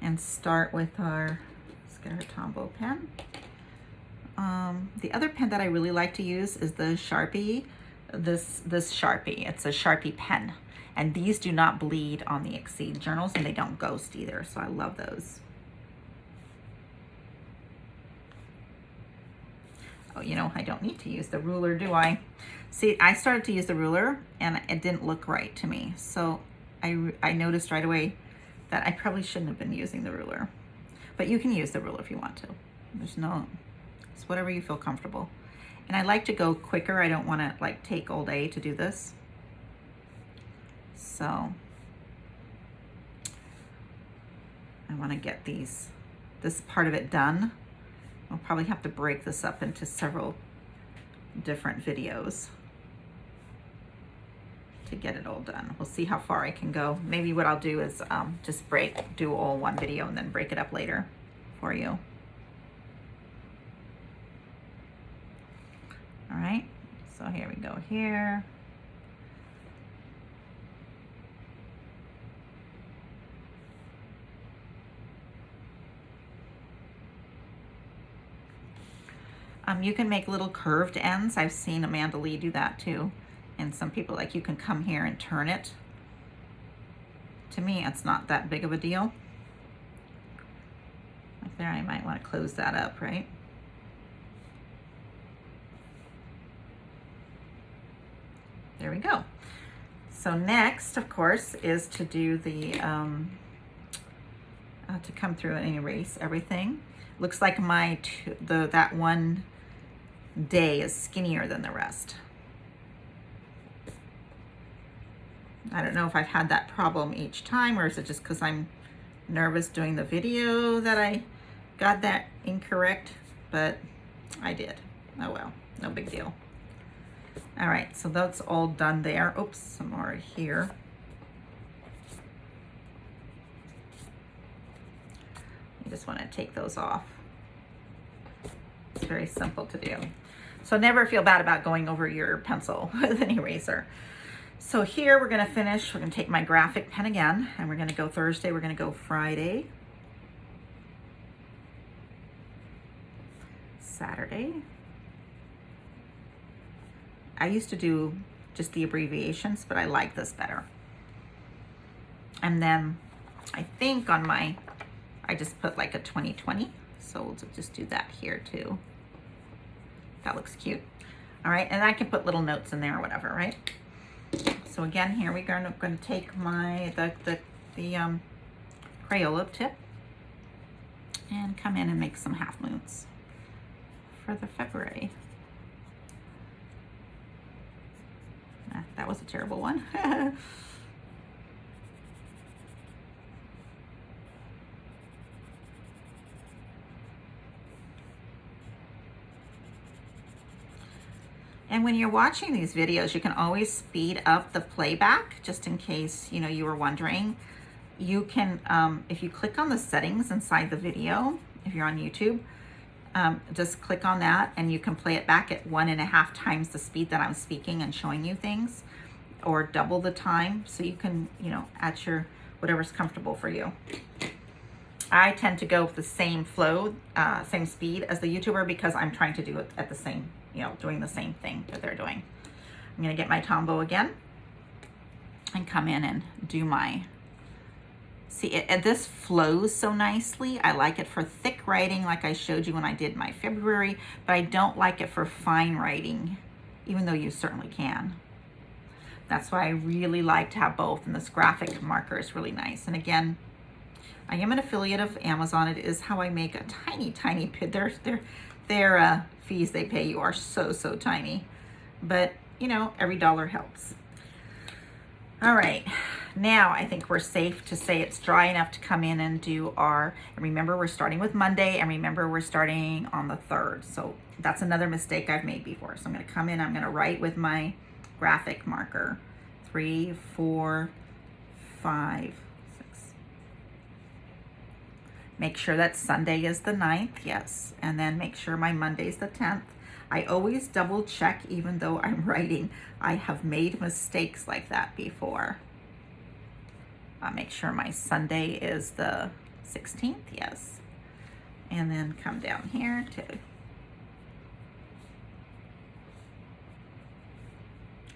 and start with our, let's get our Tombow pen. The other pen that I really like to use is the Sharpie, this Sharpie. It's a Sharpie pen, and these do not bleed on the Exceed journals, and they don't ghost either, so I love those. Oh, you know, I don't need to use the ruler, do I? See, I started to use the ruler, and it didn't look right to me, so I noticed right away that I probably shouldn't have been using the ruler. But you can use the ruler if you want to. There's no, it's whatever you feel comfortable. And I like to go quicker. I don't want to like take all day to do this. So I want to get this part of it done. I'll probably have to break this up into several different videos to get it all done. We'll see how far I can go. Maybe what I'll do is just do all one video and then break it up later for you. All right, so here we go here. You can make little curved ends. I've seen Amanda Lee do that too. And some people, like, you can come here and turn it. To me, it's not that big of a deal. Like there, I might want to close that up, right? There we go. So next, of course, is to do the, to come through and erase everything. Looks like that one day is skinnier than the rest. I don't know if I've had that problem each time, or is it just because I'm nervous doing the video that I got that incorrect, but I did. Oh well, no big deal. All right, so that's all done there. Oops, some more here. You just want to take those off. It's very simple to do. So never feel bad about going over your pencil with an eraser. So here we're going to finish. We're going to take my graphic pen again, and we're going to go Thursday. We're going to go Friday, Saturday. I used to do just the abbreviations, but I like this better. And then I think on my, I just put like a 2020. So we'll just do that here too. That looks cute. All right, and I can put little notes in there or whatever, right? So again, here we're going to take my the Crayola tip and come in and make some half moons for the February. That was a terrible one. And when you're watching these videos, you can always speed up the playback, just in case, you know, you were wondering. You can, if you click on the settings inside the video, if you're on YouTube, just click on that and you can play it back at 1.5 times the speed that I'm speaking and showing you things, or double the time, so you can, you know, at your, whatever's comfortable for you. I tend to go with the same flow, same speed as the YouTuber, because I'm trying to do it at the same, you know, doing the same thing that they're doing. I'm gonna get my Tombow again and come in and do my, see, this flows so nicely. I like it for thick writing like I showed you when I did my February, but I don't like it for fine writing, even though you certainly can. That's why I really like to have both, and this graphic marker is really nice. And again, I am an affiliate of Amazon. It is how I make a tiny bit. Their fees they pay you are so tiny, but you know, every dollar helps. All right, now I think we're safe to say it's dry enough to come in and do our, and remember we're starting with Monday, and remember we're starting on the 3rd. So that's another mistake I've made before. So I'm gonna come in, I'm gonna write with my graphic marker, 3, 4, 5, 6. Make sure that Sunday is the 9th, yes. And then make sure my Monday's the 10th. I always double check, even though I'm writing. I have made mistakes like that before. Make sure my Sunday is the 16th, yes. And then come down here to,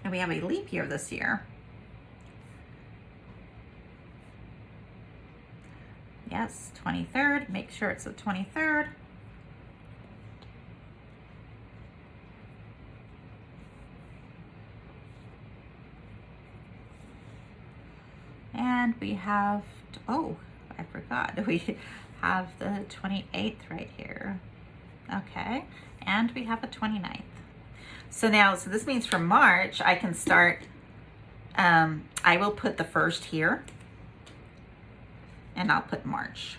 and we have a leap year this year. Yes, 23rd, make sure it's the 23rd. And we have, oh, I forgot, we have the 28th right here. Okay, and we have a 29th. So now, so this means for March, I can start, I will put the 1st here, and I'll put March.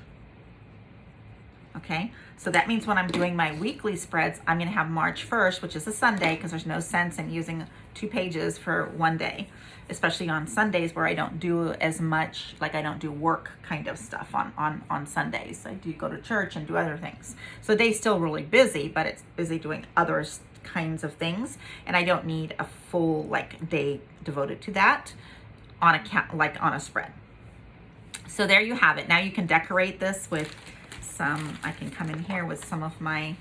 Okay, so that means when I'm doing my weekly spreads, I'm gonna have March 1st, which is a Sunday, because there's no sense in using 2 pages for one day, especially on Sundays where I don't do as much, like I don't do work kind of stuff on Sundays. I do go to church and do other things. So the day's still really busy, but it's busy doing other kinds of things, and I don't need a full like day devoted to that on a like on a spread. So there you have it. Now you can decorate this with some, I can come in here with some of my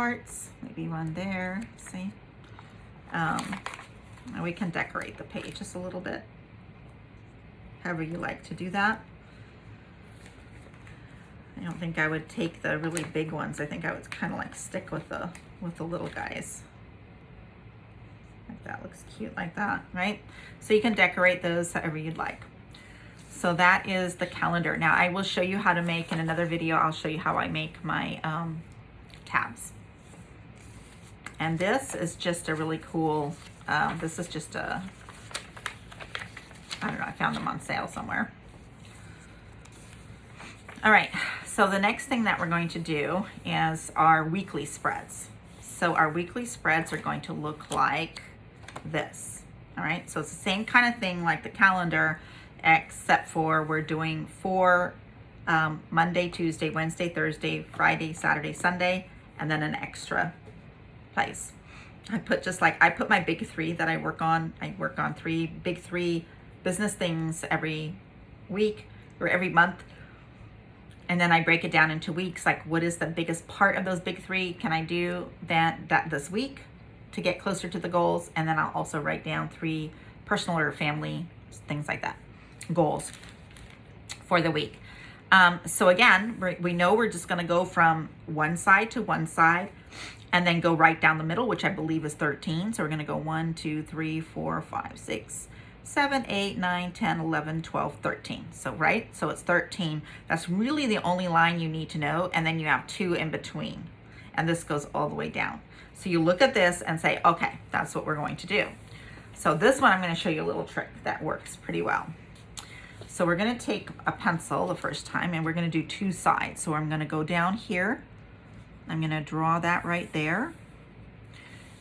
hearts, maybe one there, see? And we can decorate the page just a little bit, however you like to do that. I don't think I would take the really big ones. I think I would kind of like stick with the little guys. Like that looks cute like that, right? So you can decorate those however you'd like. So that is the calendar. Now I will show you how to make, in another video, I'll show you how I make my tabs. And this is just a really cool, this is just a, I don't know, I found them on sale somewhere. All right, so the next thing that we're going to do is our weekly spreads. So our weekly spreads are going to look like this. All right, so it's the same kind of thing like the calendar, except for we're doing 4 Monday, Tuesday, Wednesday, Thursday, Friday, Saturday, Sunday, and then an extra place. I put my big 3 that I work on. I work on 3 big 3 business things every week or every month. And then I break it down into weeks, like what is the biggest part of those big 3 can I do that this week to get closer to the goals. And then I'll also write down 3 personal or family, things like that, goals for the week. So again, we know we're just gonna go from one side to one side and then go right down the middle, which I believe is 13. So we're gonna go 1, 2, 3, 4, 5, 6, 7, 8, 9, 10, 11, 12, 13. So, right? So it's 13. That's really the only line you need to know. And then you have 2 in between. And this goes all the way down. So you look at this and say, okay, that's what we're going to do. So this one, I'm going to show you a little trick that works pretty well. So we're going to take a pencil the first time and we're going to do 2 sides. So I'm going to go down here. I'm going to draw that right there.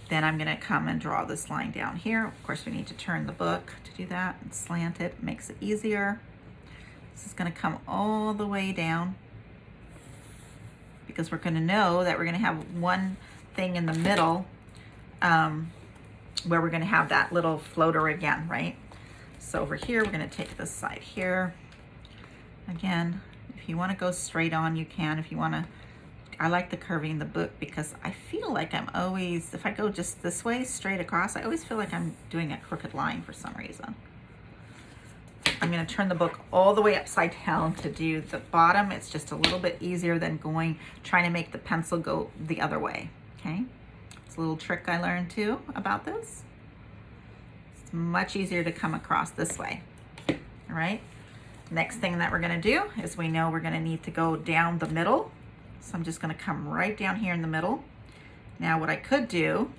Then I'm going to come and draw this line down here. Of course, we need to turn the book to do that and slant it. Makes it easier. This is going to come all the way down because we're going to know that we're going to have one thing in the middle where we're going to have that little floater again, right? So over here, we're going to take this side here. Again, if you want to go straight on, you can. If you want to, I like the curving in the book because I feel like I'm always, if I go just this way straight across, I always feel like I'm doing a crooked line for some reason. I'm going to turn the book all the way upside down to do the bottom. It's just a little bit easier than trying to make the pencil go the other way. Okay, it's a little trick I learned too about this. It's much easier to come across this way. All right, next thing that we're going to do is we know we're going to need to go down the middle. So I'm just going to come right down here in the middle. Now what I could do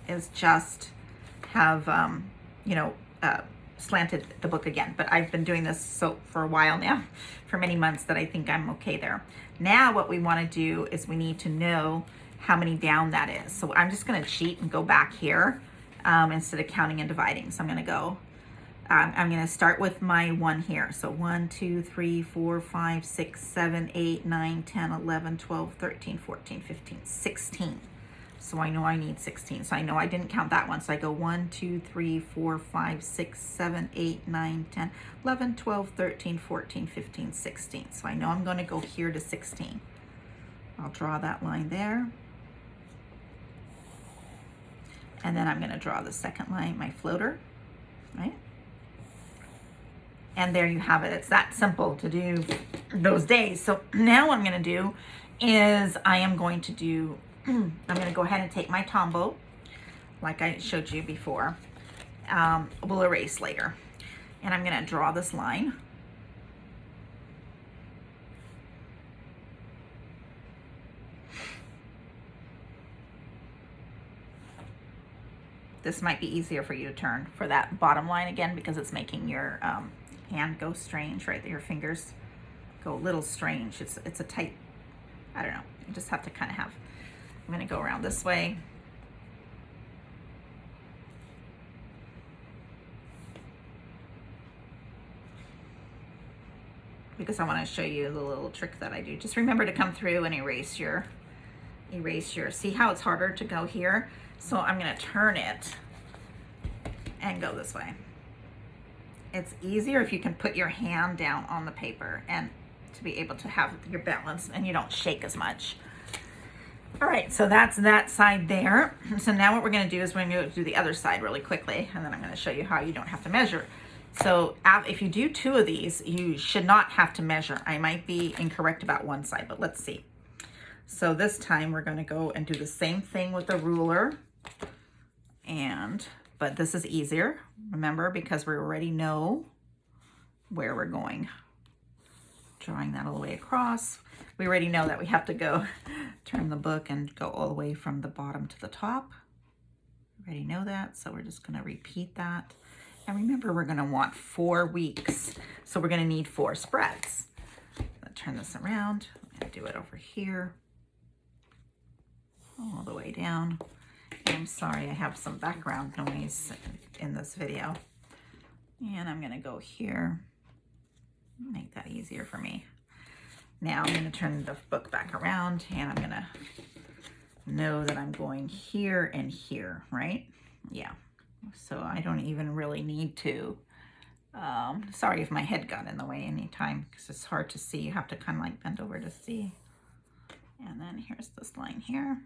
is just have, slanted the book again. But I've been doing this for a while now, for many months, that I think I'm okay there. Now what we want to do is we need to know how many down that is. So I'm just going to cheat and go back here instead of counting and dividing. So I'm going to go. I'm going to start with my 1 here. So 1, 2, 3, 4, 5, 6, 7, 8, 9, 10, 11, 12, 13, 14, 15, 16. So I know I need 16. So I know I didn't count that one. So I go 1, 2, 3, 4, 5, 6, 7, 8, 9, 10, 11, 12, 13, 14, 15, 16. So I know I'm going to go here to 16. I'll draw that line there. And then I'm going to draw the second line, my floater, right? And there you have it. It's that simple to do those days. So now what I'm going to do is I'm going to go ahead and take my Tombow, like I showed you before. We'll erase later. And I'm going to draw this line. This might be easier for you to turn for that bottom line again because it's making your hand go strange, right? Your fingers go a little strange. It's a tight, I don't know. You just have to kind of have, I'm going to go around this way. Because I want to show you the little trick that I do. Just remember to come through and erase your, see how it's harder to go here? So I'm going to turn it and go this way. It's easier if you can put your hand down on the paper and to be able to have your balance and you don't shake as much. All right, so that's that side there. So now what we're gonna do is we're gonna do the other side really quickly, and then I'm gonna show you how you don't have to measure. So if you do 2 of these, you should not have to measure. I might be incorrect about one side, but let's see. So this time we're gonna go and do the same thing with the ruler, but this is easier, remember, because we already know where we're going. Drawing that all the way across. We already know that we have to go turn the book and go all the way from the bottom to the top. We already know that, so we're just gonna repeat that. And remember, we're gonna want 4 weeks. So we're gonna need 4 spreads. Let's turn this around and do it over here. All the way down. And I'm sorry, I have some background noise in this video. And I'm gonna go here, make that easier for me. Now I'm gonna turn the book back around and I'm gonna know that I'm going here and here, right? Yeah, so I don't even really need to, sorry if my head got in the way anytime, because it's hard to see. You have to kind of like bend over to see. And then here's this line here.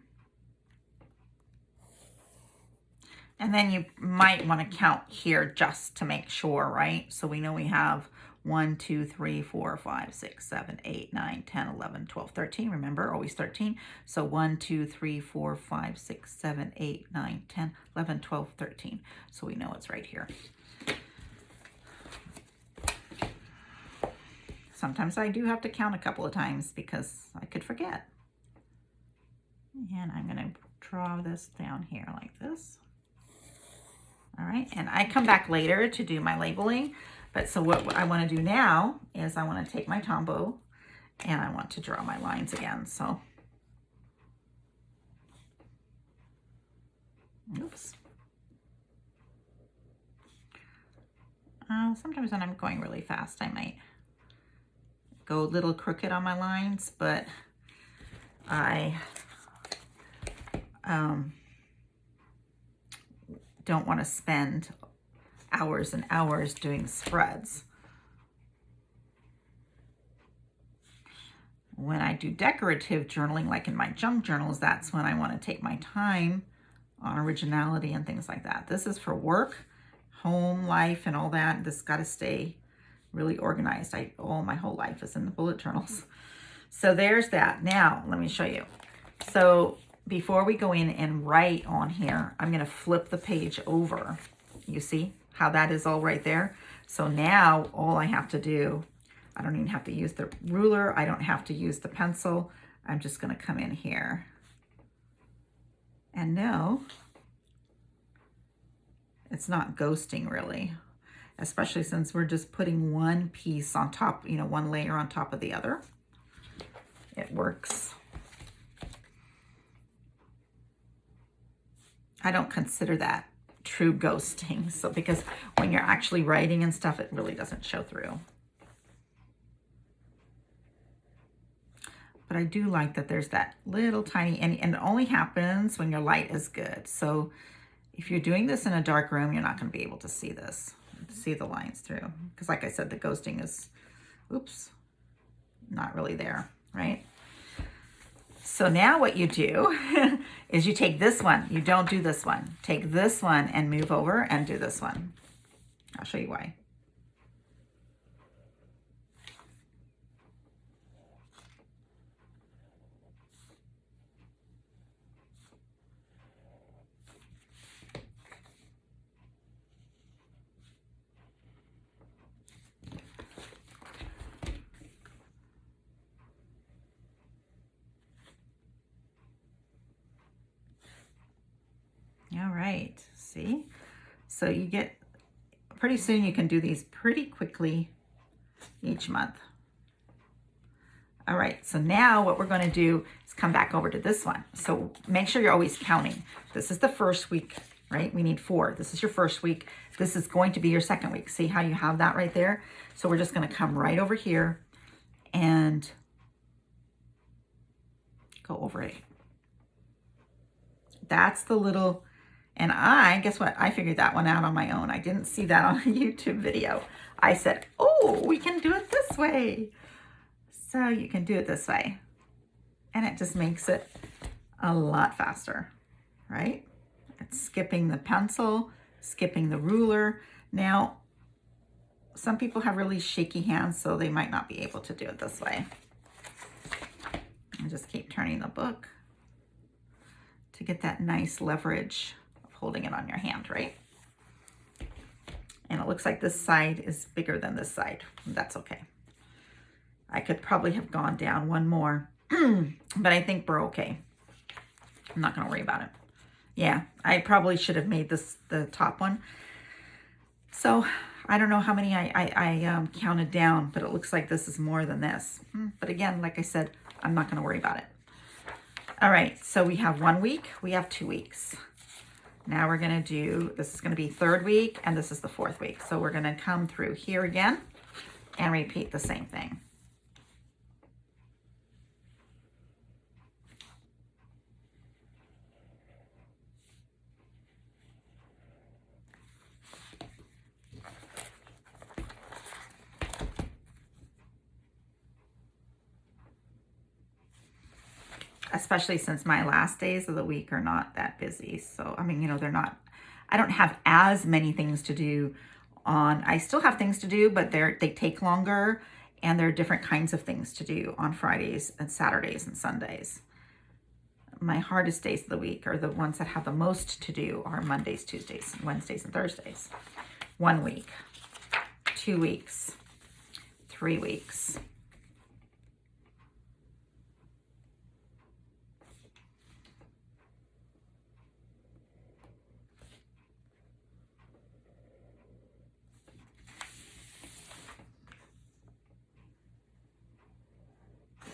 And then you might want to count here just to make sure, right? So we know we have 1, 2, 3, 4, 5, 6, 7, 8, 9, 10, 11, 12, 13. Remember, always 13. So 1, 2, 3, 4, 5, 6, 7, 8, 9, 10, 11, 12, 13. So we know it's right here. Sometimes I do have to count a couple of times because I could forget. And I'm going to draw this down here like this. All right, and I come back later to do my labeling, but so what I want to do now is I want to take my Tombow and I want to draw my lines again. So, oops. Sometimes when I'm going really fast, I might go a little crooked on my lines, but I don't want to spend hours and hours doing spreads. When I do decorative journaling, like in my junk journals, that's when I want to take my time on originality and things like that. This is for work, home life, and all that. This got to stay really organized. All my whole life is in the bullet journals. So there's that. Now, let me show you. So before we go in and write on here, I'm going to flip the page over. You see how that is all right there? So now all I have to do, I don't even have to use the ruler. I don't have to use the pencil. I'm just going to come in here. And no, it's not ghosting really, especially since we're just putting one piece on top, you know, one layer on top of the other. It works. I don't consider that true ghosting. So because when you're actually writing and stuff, it really doesn't show through. But I do like that there's that little tiny, and it only happens when your light is good. So if you're doing this in a dark room, you're not going to be able to see this, see the lines through. Because like I said, the ghosting is, oops, not really there, right? So now what you do is you take this one. You don't do this one. Take this one and move over and do this one. I'll show you why. All right, see? So you get, pretty soon you can do these pretty quickly each month. All right, so now what we're gonna do is come back over to this one. So make sure you're always counting. This is the first week, right? We need 4. This is your first week. This is going to be your second week. See how you have that right there? So we're just gonna come right over here and go over it. That's the little, and guess what? I figured that one out on my own. I didn't see that on a YouTube video. I said, oh, we can do it this way. So you can do it this way. And it just makes it a lot faster, right? It's skipping the pencil, skipping the ruler. Now, some people have really shaky hands, so they might not be able to do it this way. And just keep turning the book to get that nice leverage of holding it on your hand, right? And it looks like this side is bigger than this side. That's okay. I could probably have gone down one more, but I think we're okay. I'm not gonna worry about it. Yeah, I probably should have made this the top one. So I don't know how many I counted down, but it looks like this is more than this. But again, like I said, I'm not gonna worry about it. All right, so we have 1 week, we have 2 weeks. Now we're gonna do, this is gonna be 3rd week, and this is the 4th week. So we're gonna come through here again and repeat the same thing. Especially since my last days of the week are not that busy. So, I mean, you know, they're not, I don't have as many things to do on, I still have things to do, but they take longer, and there are different kinds of things to do on Fridays and Saturdays and Sundays. My hardest days of the week are the ones that have the most to do are Mondays, Tuesdays, Wednesdays, and Thursdays. 1 week, 2 weeks, 3 weeks.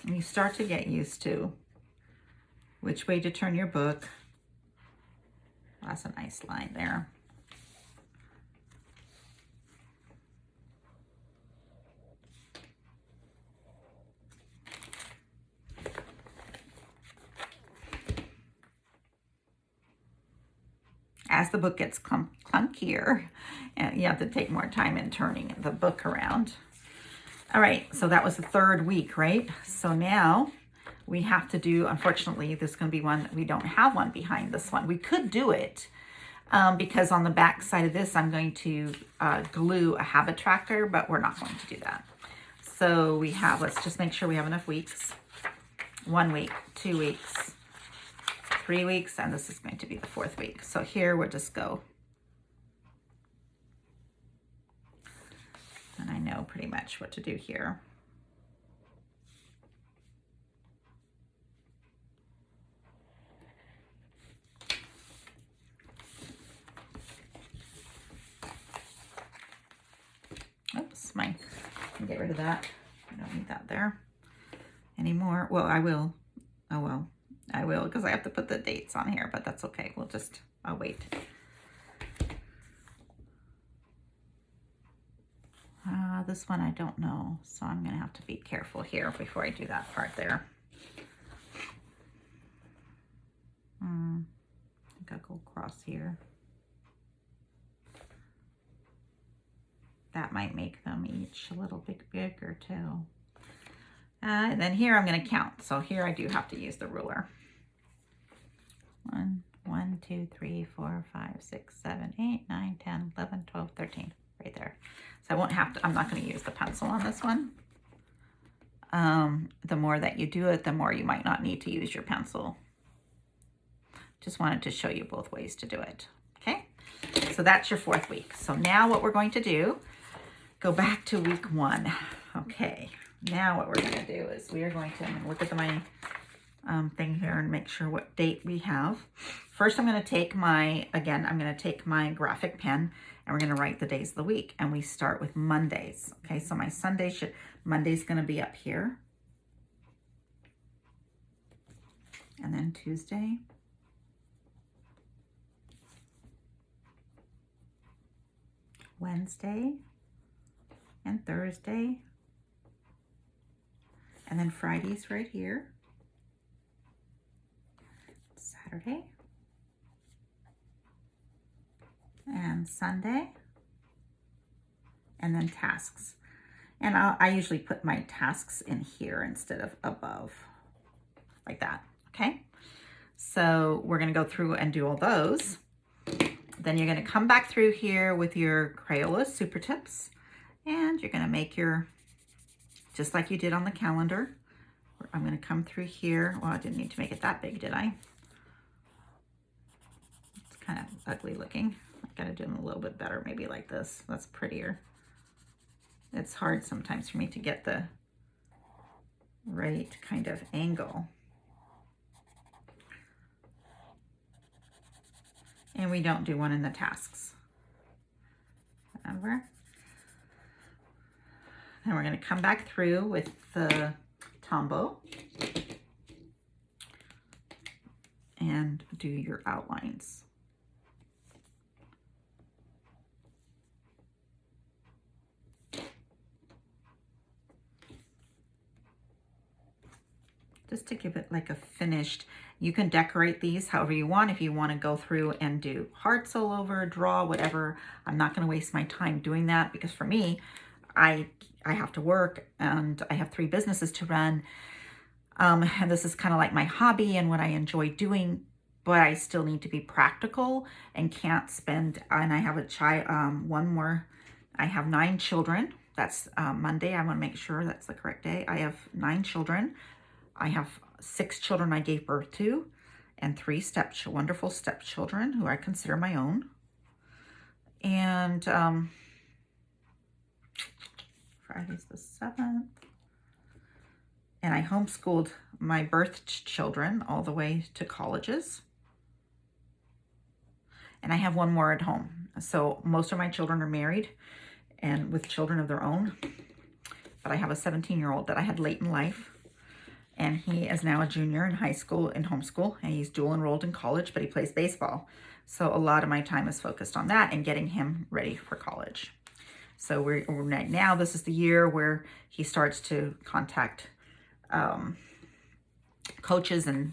And you start to get used to which way to turn your book. That's a nice line there. As the book gets clunkier, and you have to take more time in turning the book around. All right, so that was the 3rd week, right? So now we have to do, unfortunately, there's going to be one, we don't have one behind this one. We could do it because on the back side of this, I'm going to glue a habit tracker, but we're not going to do that. So we have, let's just make sure we have enough weeks. 1 week, 2 weeks, 3 weeks, and this is going to be the 4th week. So here we'll just go. And I know pretty much what to do here. Oops, I can get rid of that. I don't need that there anymore. Well, I will. Oh, well, I will because I have to put the dates on here, but that's okay. I'll wait. This one I don't know, so I'm going to have to be careful here before I do that part there. I think I'll go across here. That might make them each a little bit bigger too. And then here I'm going to count. So here I do have to use the ruler. 1, 2, 3, 4, 5, 6, 7, 8, 9, 10, 11, 12, 13. Right there. So I won't have to, I'm not going to use the pencil on this one. The more that you do it, the more you might not need to use your pencil. Just wanted to show you both ways to do it. Okay, so that's your 4th week. So now what we're going to do, go back to week 1. Okay, now what we're going to do is we are going to look at my thing here and make sure what date we have. First, I'm going to take my, again, I'm going to take my graphic pen and we're going to write the days of the week. And we start with Mondays. Okay, so my Monday's going to be up here. And then Tuesday. Wednesday and Thursday. And then Friday's right here. Saturday. And Sunday, and then tasks. And I usually put my tasks in here instead of above, like that, okay? So we're gonna go through and do all those. Then you're gonna come back through here with your Crayola Super Tips, and you're gonna make your, just like you did on the calendar. I'm gonna come through here. Well, I didn't need to make it that big, did I? It's kind of ugly looking. I gotta do them a little bit better, maybe like this. That's prettier. It's hard sometimes for me to get the right kind of angle. And we don't do one in the tasks. Remember? And we're going to come back through with the Tombow and do your outlines. Just to give it like a finished, you can decorate these however you want. If you want to go through and do hearts all over, draw, whatever. I'm not going to waste my time doing that because for me, I have to work and I have 3 businesses to run. And this is kind of like my hobby and what I enjoy doing, but I still need to be practical and can't spend, and I have a child, I have 9 children. That's Monday. I want to make sure that's the correct day. I have 9 children. I have 6 children I gave birth to and 3 wonderful stepchildren who I consider my own. And Friday's the 7th. And I homeschooled my birth children all the way to colleges. And I have 1 more at home. So most of my children are married and with children of their own. But I have a 17-year-old that I had late in life. And he is now a junior in high school in homeschool. And he's dual enrolled in college, but he plays baseball. So a lot of my time is focused on that and getting him ready for college. So we're right now, this is the year where he starts to contact coaches and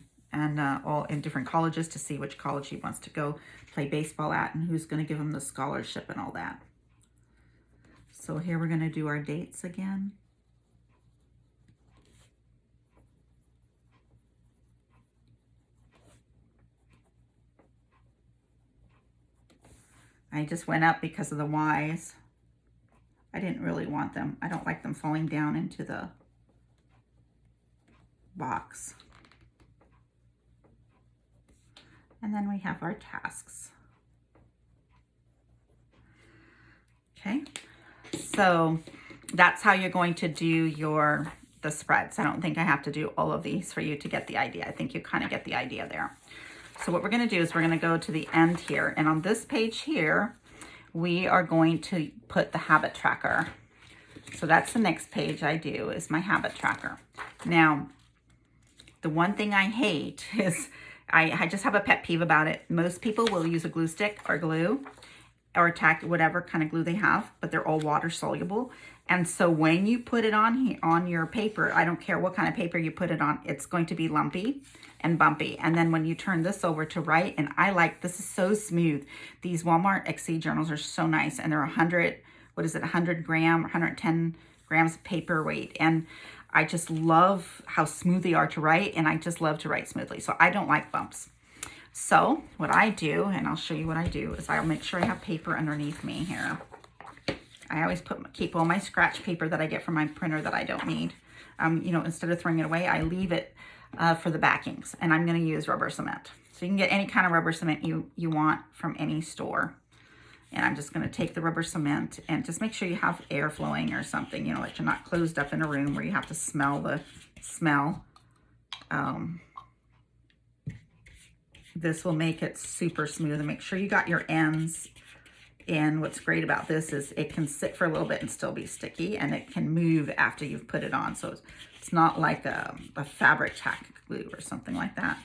all in different colleges to see which college he wants to go play baseball at and who's going to give him the scholarship and all that. So here we're going to do our dates again. I just went up because of the Y's. I didn't really want them. I don't like them falling down into the box. And then we have our tasks. Okay, so that's how you're going to do the spreads. I don't think I have to do all of these for you to get the idea. I think you kind of get the idea there. So what we're going to do is we're going to go to the end here. And on this page here, we are going to put the habit tracker. So that's the next page I do is my habit tracker. Now, the one thing I hate is I just have a pet peeve about it. Most people will use a glue stick or glue or tack, whatever kind of glue they have, but they're all water soluble. And so when you put it on your paper, I don't care what kind of paper you put it on, it's going to be lumpy and bumpy. And then when you turn this over to write, and this is so smooth. These Walmart Exceed journals are so nice, and they're 100 gram, 110 grams of paper weight. And I just love how smooth they are to write, and I just love to write smoothly. So I don't like bumps. So what I do, and I'll show you what I do, is I'll make sure I have paper underneath me here. I always keep all my scratch paper that I get from my printer that I don't need. Instead of throwing it away, I leave it for the backings, and I'm going to use rubber cement. So you can get any kind of rubber cement you want from any store. And I'm just going to take the rubber cement and just make sure you have air flowing or something, that you're not closed up in a room where you have to smell the smell. This will make it super smooth, and make sure you got your ends. And what's great about this is it can sit for a little bit and still be sticky, and it can move after you've put it on. So it's not like a fabric tack glue or something like that.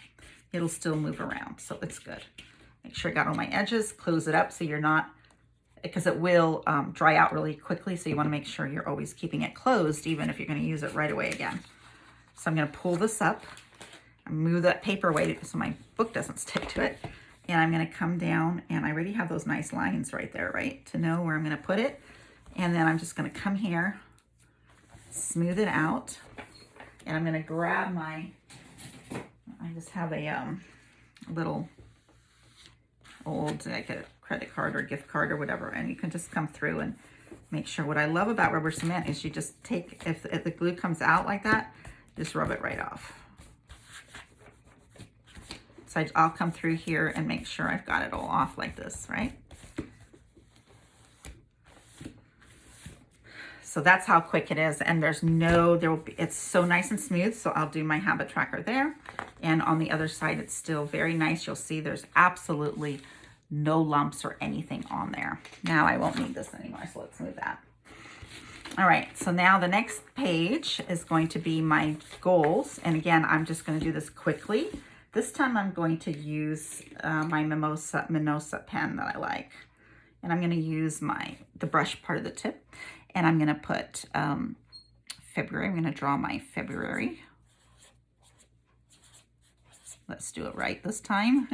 It'll still move around, so it's good. Make sure you got all my edges, close it up so you're not, because it will dry out really quickly. So you want to make sure you're always keeping it closed, even if you're going to use it right away again. So I'm going to pull this up and move that paper away so my book doesn't stick to it. And I'm going to come down, and I already have those nice lines right there, right? To know where I'm going to put it. And then I'm just going to come here, smooth it out. And I'm going to grab I just have a little old, like a credit card or gift card or whatever, and you can just come through and make sure. What I love about rubber cement is you just take, if the glue comes out like that, just rub it right off. So I'll come through here and make sure I've got it all off like this, right? So that's how quick it is, and it's so nice and smooth. So I'll do my habit tracker there, and on the other side it's still very nice. You'll see there's absolutely no lumps or anything on there. Now I won't need this anymore, so let's move that. All right, so now the next page is going to be my goals, and again, I'm just going to do this quickly. This time I'm going to use my Mimosa pen that I like, and I'm going to use the brush part of the tip. And I'm going to put February. I'm going to draw my February. Let's do it right this time.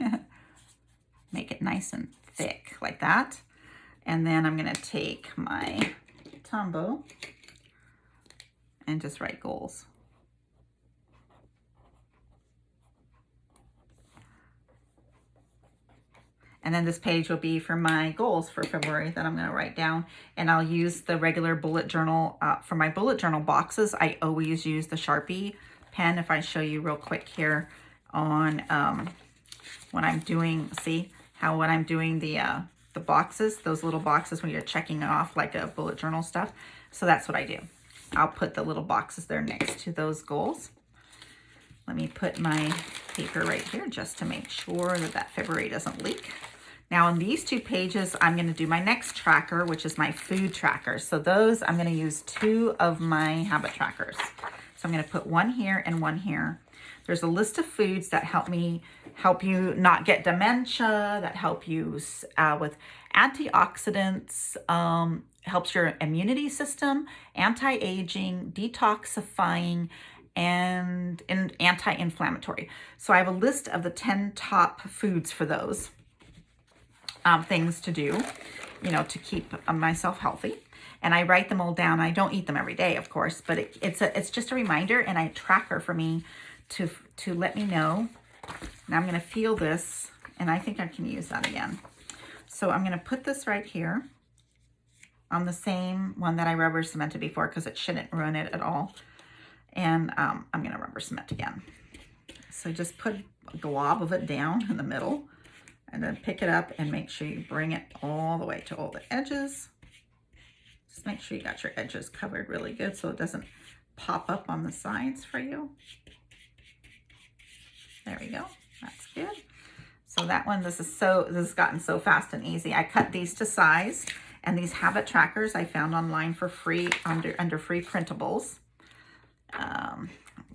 Make it nice and thick like that. And then I'm going to take my Tombow and just write goals. And then this page will be for my goals for February that I'm going to write down. And I'll use the regular bullet journal. For my bullet journal boxes, I always use the Sharpie pen. If I show you real quick here on when I'm doing, when I'm doing the boxes, those little boxes when you're checking off like a bullet journal stuff. So that's what I do. I'll put the little boxes there next to those goals. Let me put my paper right here just to make sure that February doesn't leak. Now on these 2 pages, I'm going to do my next tracker, which is my food tracker. So those, I'm going to use 2 of my habit trackers. So I'm going to put one here and one here. There's a list of foods that help you not get dementia, that help you with antioxidants, helps your immunity system, anti-aging, detoxifying, and anti-inflammatory. So I have a list of the 10 top foods for those things to do, to keep myself healthy. And I write them all down. I don't eat them every day, of course, but it's just a reminder and a tracker for me to let me know. Now I'm going to feel this, and I think I can use that again. So I'm going to put this right here on the same one that I rubber cemented before because it shouldn't ruin it at all. And I'm going to rubber cement again. So just put a glob of it down in the middle and then pick it up and make sure you bring it all the way to all the edges. Just make sure you got your edges covered really good so it doesn't pop up on the sides for you. There we go. That's good. So that one, this has gotten so fast and easy. I cut these to size, and these habit trackers I found online for free under free printables.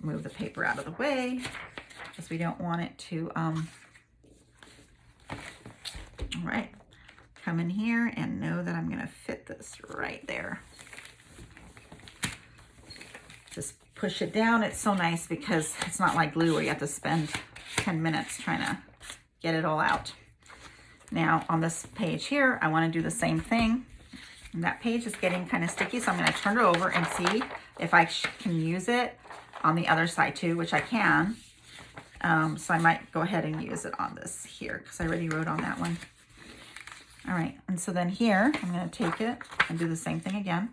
Move the paper out of the way because we don't want it to, all right, come in here and know that I'm going to fit this right there. Just push it down. It's so nice because it's not like glue where you have to spend 10 minutes trying to get it all out. Now on this page here, I want to do the same thing. And that page is getting kind of sticky, so I'm going to turn it over and see if I can use it on the other side too, which I can. So I might go ahead and use it on this here because I already wrote on that one. All right, and so then here, I'm going to take it and do the same thing again.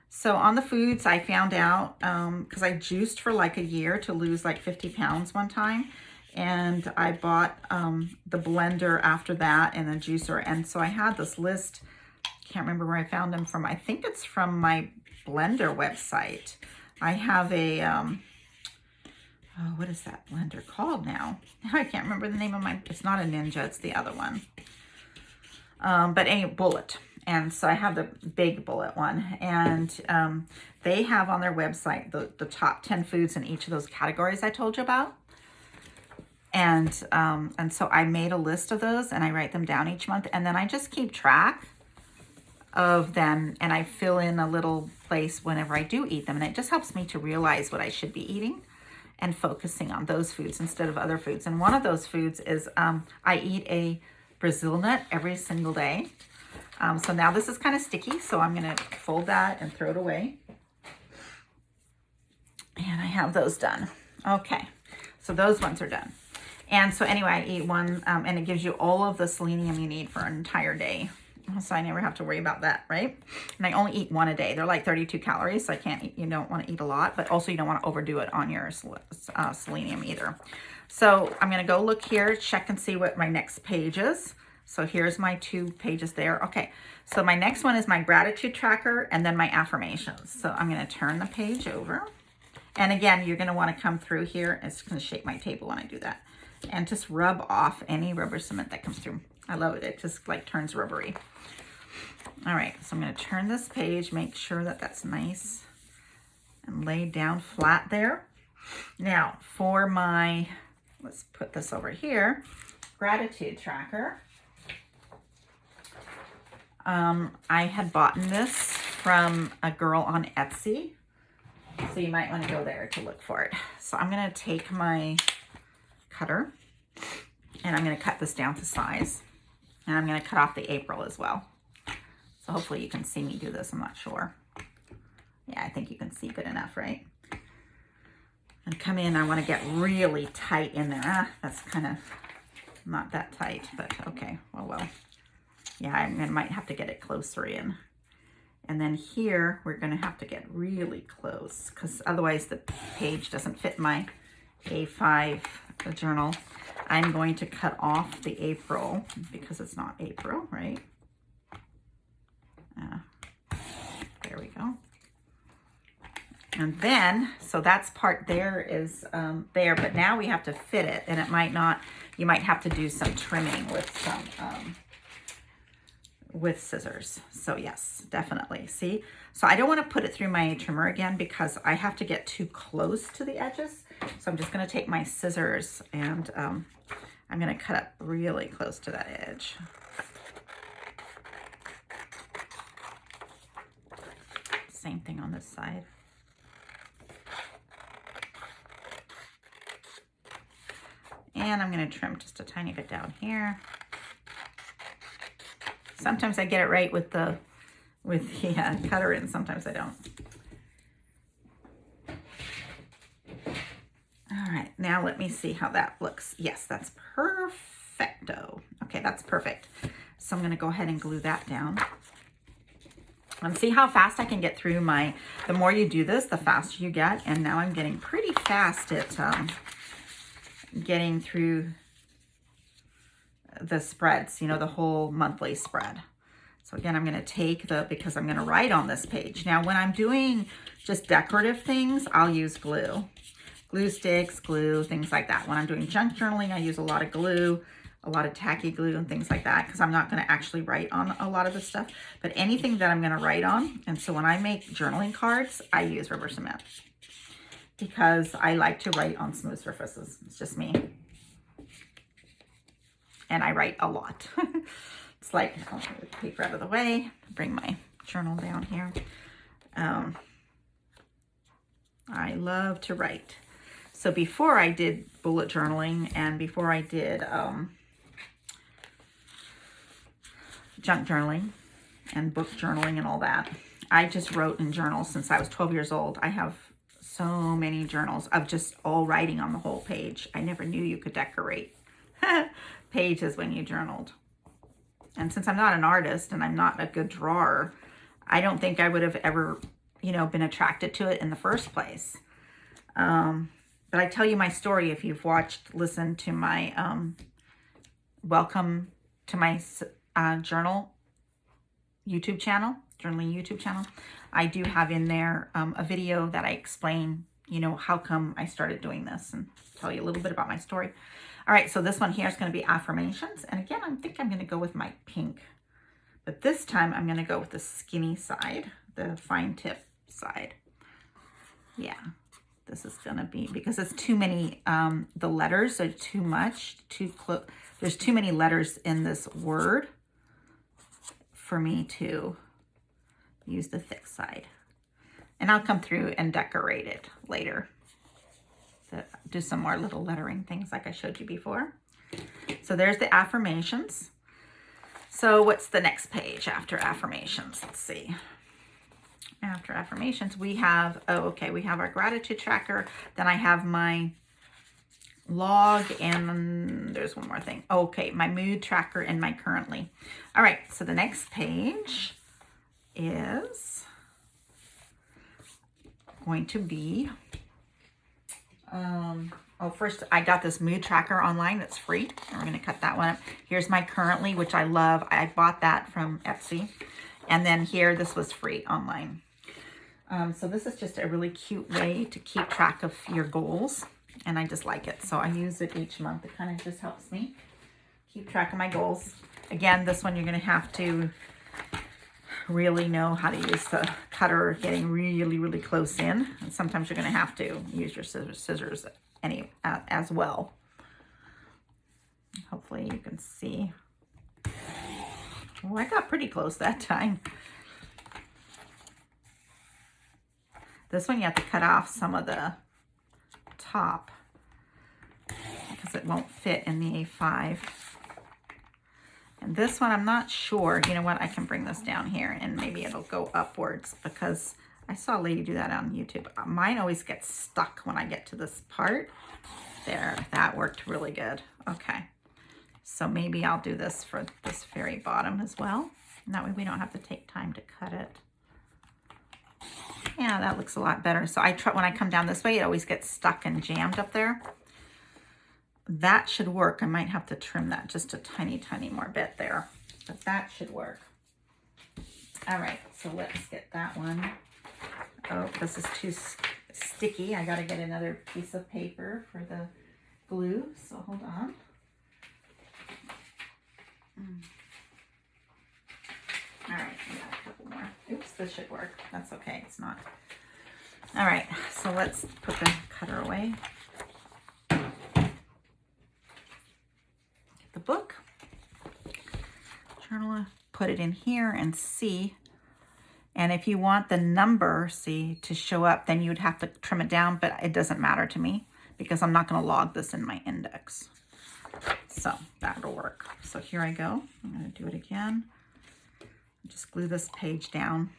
So on the foods, I found out, because I juiced for like a year to lose like 50 pounds one time. And I bought the blender after that and the juicer. And so I had this list. Can't remember where I found them from. I think it's from my blender website. I have a, what is that blender called now? I can't remember the name of it's not a Ninja, it's the other one. But a Bullet. And so I have the big Bullet one. And they have on their website the top 10 foods in each of those categories I told you about. And so I made a list of those and I write them down each month. And then I just keep track of them and I fill in a little place whenever I do eat them. And it just helps me to realize what I should be eating and focusing on those foods instead of other foods. And one of those foods is I eat a Brazil nut every single day. So now this is kind of sticky, so I'm going to fold that and throw it away. And I have those done. Okay. So those ones are done. And so anyway, I eat one, and it gives you all of the selenium you need for an entire day. So I never have to worry about that, right? And I only eat one a day. They're like 32 calories, so I can't eat, you don't want to eat a lot, but also you don't want to overdo it on your selenium either. So I'm going to go look here, check and see what my next page is. So here's my 2 pages there. Okay, so my next one is my gratitude tracker and then my affirmations. So I'm going to turn the page over. And again, you're going to want to come through here. It's going to shake my table when I do that. And just rub off any rubber cement that comes through. I love it. It just like turns rubbery. All right, so I'm going to turn this page, make sure that that's nice and laid down flat there. Now for my, let's put this over here, gratitude tracker. I had bought this from a girl on Etsy, so you might want to go there to look for it. So I'm going to take my cutter and I'm going to cut this down to size, and I'm going to cut off the April as well. So hopefully you can see me do this. I'm not sure. Yeah, I think you can see good enough, right? And come in, I want to get really tight in there. That's kind of not that tight, but okay, well. Yeah, I might have to get it closer in. And then here, we're going to have to get really close because otherwise the page doesn't fit my A5 journal. I'm going to cut off the April because it's not April, right? There we go. And then, so that's part there is there, but now we have to fit it, and it might not, you might have to do some trimming with some, with scissors. So yes, definitely. See, so I don't want to put it through my trimmer again because I have to get too close to the edges. So I'm just going to take my scissors and I'm going to cut up really close to that edge. Same thing on this side. And I'm going to trim just a tiny bit down here. Sometimes I get it right with the cutter, and sometimes I don't. All right, now let me see how that looks. Yes, that's perfecto. Okay, that's perfect. So I'm going to go ahead and glue that down. And see how fast I can get through my, the more you do this, the faster you get. And now I'm getting pretty fast at getting through the spreads, you know, the whole monthly spread. So again, I'm going to take because I'm going to write on this page. Now, when I'm doing just decorative things, I'll use glue sticks, glue, things like that. When I'm doing junk journaling, I use a lot of glue, a lot of tacky glue and things like that, because I'm not going to actually write on a lot of this stuff, but anything that I'm going to write on. And so when I make journaling cards, I use rubber cement because I like to write on smooth surfaces. It's just me. And I write a lot. It's like, I'll move the paper out of the way, bring my journal down here. I love to write. So before I did bullet journaling and before I did junk journaling and book journaling and all that, I just wrote in journals since I was 12 years old. I have so many journals of just all writing on the whole page. I never knew you could decorate pages when you journaled. And since I'm not an artist and I'm not a good drawer, I don't think I would have ever, you know, been attracted to it in the first place. But I tell you my story if you've listened to my welcome to my journaling YouTube channel. I do have in there a video that I explain, you know, how come I started doing this and tell you a little bit about my story. All right, so this one here is going to be affirmations. And again, I think I'm going to go with my pink. But this time I'm going to go with the skinny side, the fine tip side. Yeah, this is going to be, because it's too many, the letters are too much, too close. There's too many letters in this word for me to use the thick side. And I'll come through and decorate it later. So do some more little lettering things like I showed you before. So there's the affirmations. So what's the next page after affirmations? Let's see. After affirmations, we have, we have our gratitude tracker. Then I have my log, and there's one more thing. Okay, my mood tracker and my currently. All right, so the next page is going to be, first I got this mood tracker online. It's free. And we're going to cut that one up. Here's my currently, which I love. I bought that from Etsy. And then here, this was free online. So this is just a really cute way to keep track of your goals. And I just like it. So I use it each month. It kind of just helps me keep track of my goals. Again, this one you're going to have to really know how to use the cutter getting really, really close in. And sometimes you're going to have to use your scissors as well. Hopefully you can see. Oh, I got pretty close that time. This one you have to cut off some of the top because it won't fit in the A5. And this one, I'm not sure. You know what? I can bring this down here and maybe it'll go upwards because I saw a lady do that on YouTube. Mine always gets stuck when I get to this part. There, that worked really good. Okay. So maybe I'll do this for this very bottom as well. And that way we don't have to take time to cut it. Yeah, that looks a lot better. So I try, when I come down this way, it always gets stuck and jammed up there. That should work. I might have to trim that just a tiny, tiny more bit there, but that should work. All right, so let's get that one. Oh, this is too sticky. I got to get another piece of paper for the glue, so hold on. All right, we got a couple more. Oops, this should work. That's okay, it's not. All right, so let's put the cutter away. The book, journal, put it in here and see. And if you want the number, see, to show up, then you would have to trim it down, but it doesn't matter to me because I'm not going to log this in my index. So that'll work. So here I go. I'm going to do it again. Just glue this page down.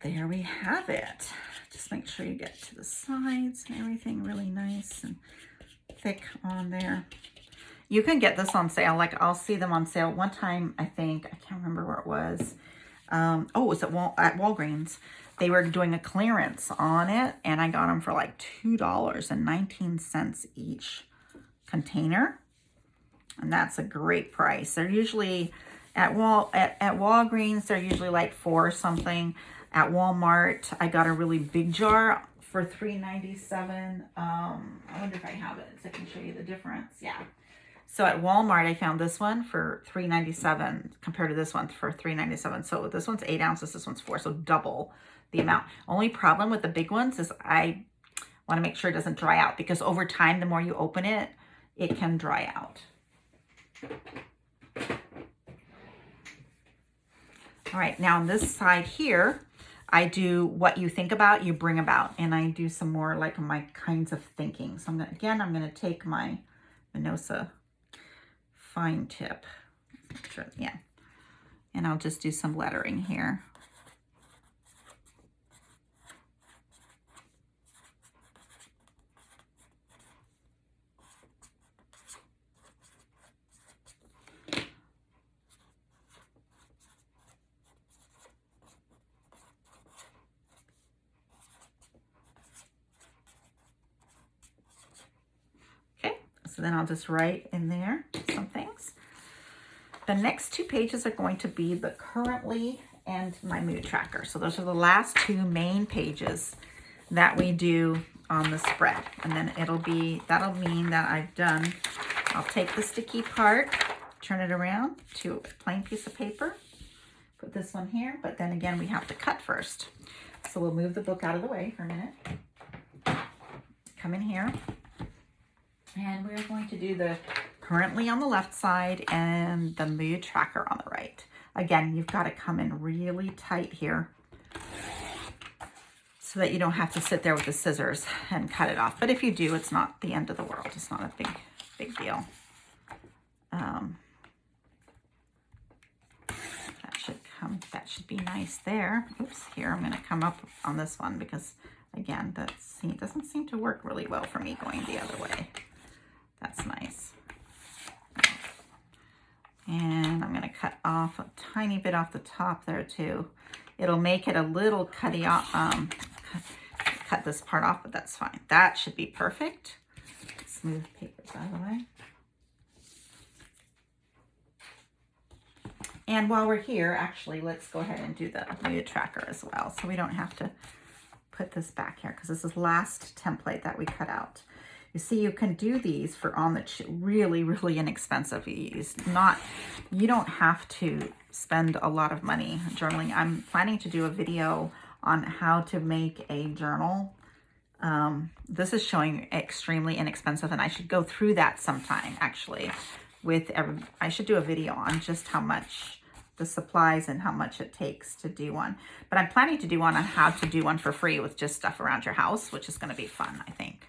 There we have it. Just make sure you get to the sides and everything really nice and thick on there. You can get this on sale. Like I'll see them on sale. One time, I think, I can't remember where it was. Oh, it was at Walgreens. They were doing a clearance on it and I got them for like $2.19 each container. And that's a great price. They're usually at Walgreens, they're usually like $4 something. At Walmart, I got a really big jar for $3.97. I wonder if I have it so I can show you the difference. Yeah. So at Walmart, I found this one for $3.97 compared to this one for $3.97. So this one's 8 ounces, this one's 4, so double the amount. Only problem with the big ones is I want to make sure it doesn't dry out because over time, the more you open it, it can dry out. All right, now on this side here, I do what you think about, you bring about, and I do some more like my kinds of thinking. So I'm gonna take my Minosa fine tip, sure, yeah, and I'll just do some lettering here. So then I'll just write in there some things. The next 2 pages are going to be the currently and my mood tracker. So those are the last 2 main pages that we do on the spread. And then that'll mean that I'll take the sticky part, turn it around to a plain piece of paper, put this one here, but then again, we have to cut first. So we'll move the book out of the way for a minute. Come in here. And we're going to do the currently on the left side and the mood tracker on the right. Again, you've got to come in really tight here so that you don't have to sit there with the scissors and cut it off. But if you do, it's not the end of the world. It's not a big deal. That should be nice there. Oops, here I'm going to come up on this one because again, it doesn't seem to work really well for me going the other way. That's nice. And I'm going to cut off a tiny bit off the top there too. It'll make it a little cutty off, cut this part off, but that's fine. That should be perfect. Smooth papers out of the way. And while we're here, actually, let's go ahead and do the mood tracker as well. So we don't have to put this back here because this is the last template that we cut out. You see, you can do these for on the really, really inexpensive. You don't have to spend a lot of money journaling. I'm planning to do a video on how to make a journal. This is showing extremely inexpensive, and I should go through that sometime, actually. I should do a video on just how much the supplies and how much it takes to do one. But I'm planning to do one on how to do one for free with just stuff around your house, which is going to be fun, I think.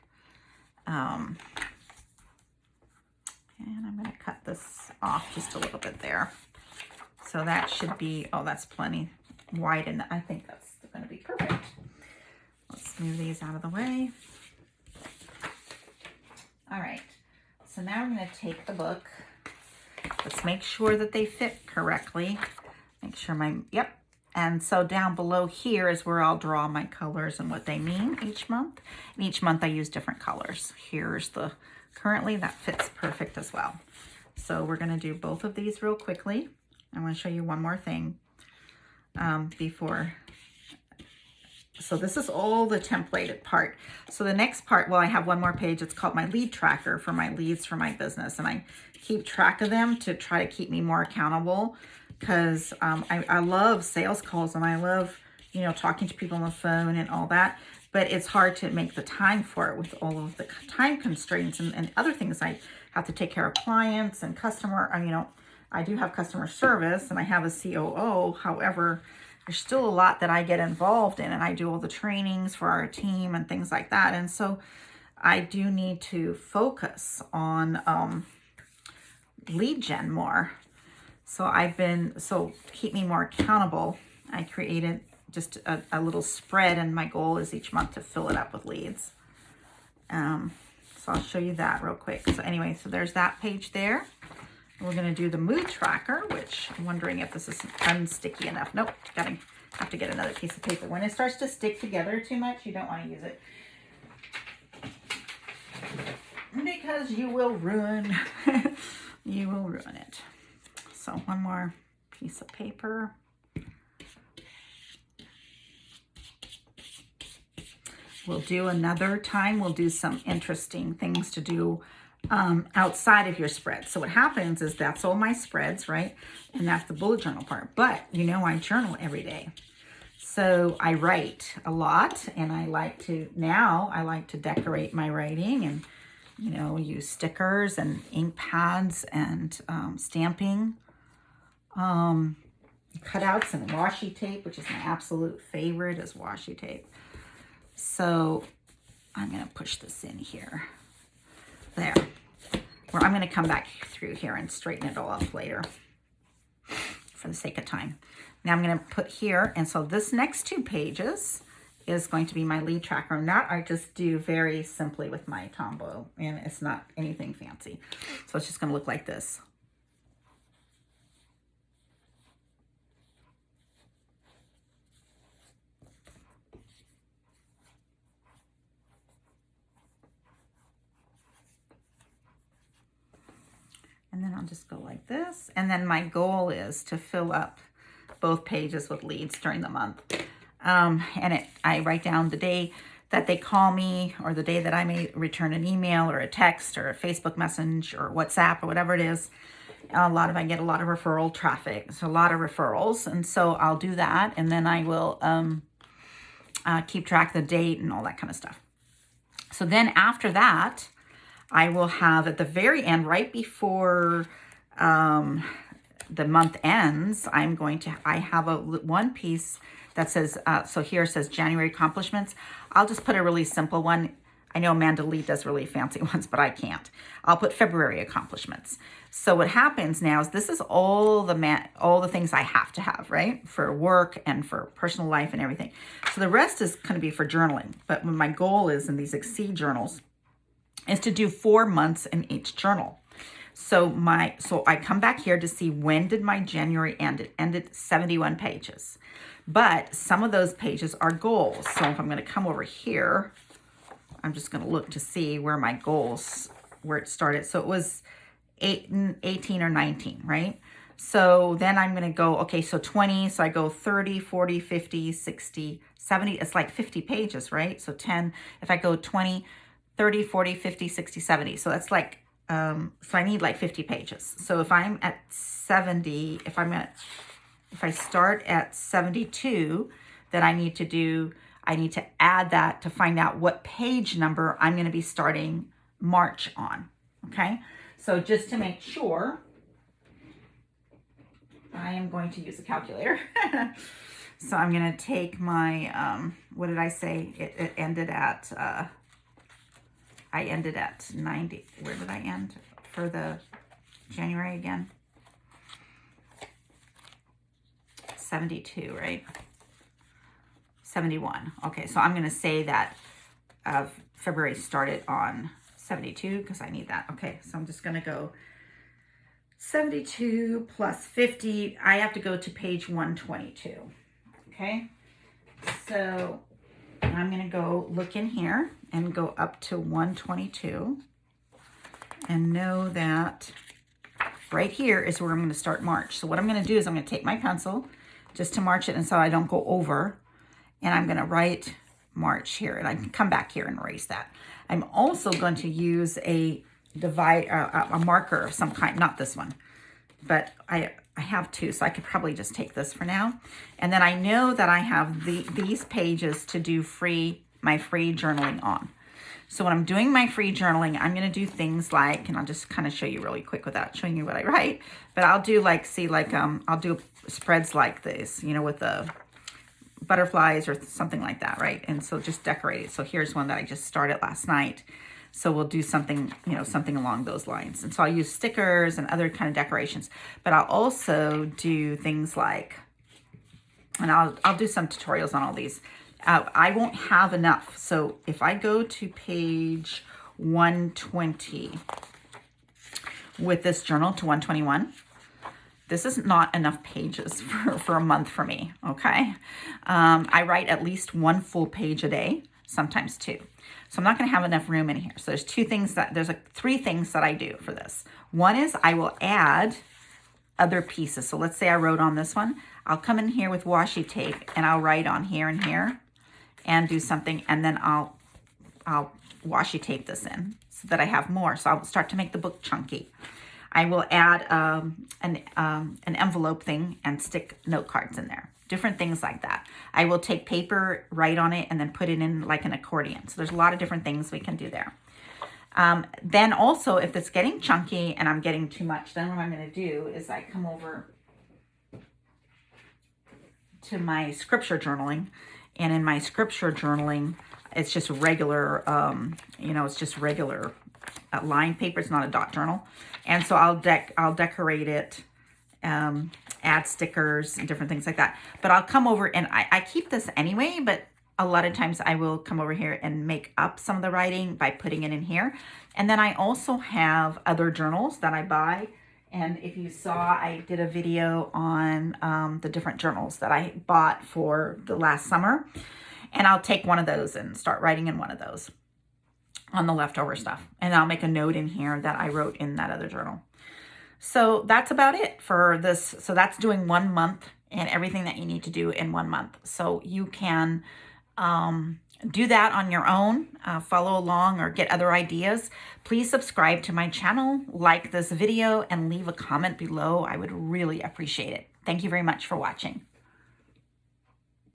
And I'm going to cut this off just a little bit there. So that should be, oh, that's plenty wide, and I think that's going to be perfect. Let's move these out of the way. All right, so now I'm going to take the book. Let's make sure that they fit correctly. Make sure yep. And so down below here is where I'll draw my colors and what they mean each month. And each month I use different colors. Here's currently that fits perfect as well. So we're going to do both of these real quickly. I want to show you one more thing before. So this is all the templated part. So the next part, well, I have one more page. It's called my lead tracker for my leads for my business. And I keep track of them to try to keep me more accountable because I love sales calls and I love, talking to people on the phone and all that. But it's hard to make the time for it with all of the time constraints and other things. I have to take care of clients and customer. I do have customer service and I have a COO. However, there's still a lot that I get involved in, and I do all the trainings for our team and things like that. And so I do need to focus on lead gen more. So to keep me more accountable, I created just a little spread, and my goal is each month to fill it up with leads. So I'll show you that real quick. So anyway, so there's that page there. We're going to do the mood tracker, which I'm wondering if this is unsticky enough. Nope, have to get another piece of paper. When it starts to stick together too much, you don't want to use it because you will ruin it. So one more piece of paper. We'll do another time. We'll do some interesting things to do outside of your spread. So what happens is that's all my spreads, right? And that's the bullet journal part. But I journal every day. So I write a lot, and I like to decorate my writing and, use stickers and ink pads and stamping, cutouts and washi tape, which is my absolute favorite is washi tape. So I'm going to push this in here. There. Where I'm going to come back through here and straighten it all up later for the sake of time. Now I'm going to put here, and so this next 2 pages is going to be my lead tracker. And that I just do very simply with my Tombow, and it's not anything fancy. So it's just going to look like this. And then I'll just go like this. And then my goal is to fill up both pages with leads during the month. I write down the day that they call me, or the day that I may return an email or a text or a Facebook message or WhatsApp or whatever it is. I get a lot of referral traffic, so a lot of referrals. And so I'll do that. And then I will keep track of the date and all that kind of stuff. So then after that, I will have at the very end, right before the month ends, I have one piece that says, so here it says January accomplishments. I'll just put a really simple one. I know Amanda Lee does really fancy ones, but I can't. I'll put February accomplishments. So what happens now is this is all the things I have to have, right? For work and for personal life and everything. So the rest is going to be for journaling. But my goal is in these Exceed journals is to do 4 months in each journal. So I come back here to see when did my January end. It ended 71 pages. But some of those pages are goals. So if I'm going to come over here, I'm just going to look to see where my goals, where it started. So it was 18 or 19, right? So then I'm going to go, okay, so 20. So I go 30, 40, 50, 60, 70. It's like 50 pages, right? So 10, if I go 20, 30, 40, 50, 60, 70. So that's like, so I need like 50 pages. So if I'm at 70, if I start at 72, then I need to add that to find out what page number I'm going to be starting March on. Okay. So just to make sure, I am going to use a calculator. So I'm going to take my, what did I say? It ended at, I ended at 90. Where did I end for the January again? 72, right? 71. Okay, so I'm going to say that February started on 72 because I need that. Okay, so I'm just going to go 72 plus 50. I have to go to page 122. Okay, so I'm going to go look in here and go up to 122 and know that right here is where I'm going to start March. So what I'm going to do is I'm going to take my pencil just to march it and so I don't go over, and I'm going to write March here, and I can come back here and erase that. I'm also going to use a marker of some kind, not this one, but I have two, so I could probably just take this for now. And then I know that I have these pages to do my free journaling on. So when I'm doing my free journaling, I'm going to do things like, and I'll just kind of show you really quick without showing you what I write, but I'll do like, I'll do spreads like this, you know, with the butterflies or something like that, right? And so just decorate it. So here's one that I just started last night. So we'll do something, you know, something along those lines. And so I'll use stickers and other kind of decorations, but I'll also do things like, and I'll do some tutorials on all these. I won't have enough. So if I go to page 120 with this journal to 121, this is not enough pages for a month for me, okay? I write at least 1 full page a day, sometimes 2. So I'm not gonna have enough room in here. So there's 3 things that I do for this. One is I will add other pieces. So let's say I wrote on this one. I'll come in here with washi tape and I'll write on here and here and do something, and then I'll washi tape this in so that I have more. So I'll start to make the book chunky. I will add an envelope thing and stick note cards in there. Different things like that. I will take paper, write on it, and then put it in like an accordion. So there's a lot of different things we can do there. Then also, if it's getting chunky and I'm getting too much, then what I'm going to do is I come over to my scripture journaling. And in my scripture journaling, it's just regular, it's just regular lined paper. It's not a dot journal. And so I'll decorate it, add stickers and different things like that. But I'll come over, and I keep this anyway, but a lot of times I will come over here and make up some of the writing by putting it in here. And then I also have other journals that I buy. And if you saw, I did a video on the different journals that I bought for the last summer. And I'll take one of those and start writing in one of those on the leftover stuff. And I'll make a note in here that I wrote in that other journal. So that's about it for this. So that's doing 1 month and everything that you need to do in 1 month. So you can do that on your own, follow along or get other ideas. Please subscribe to my channel, like this video, and leave a comment below. I would really appreciate it. Thank you very much for watching.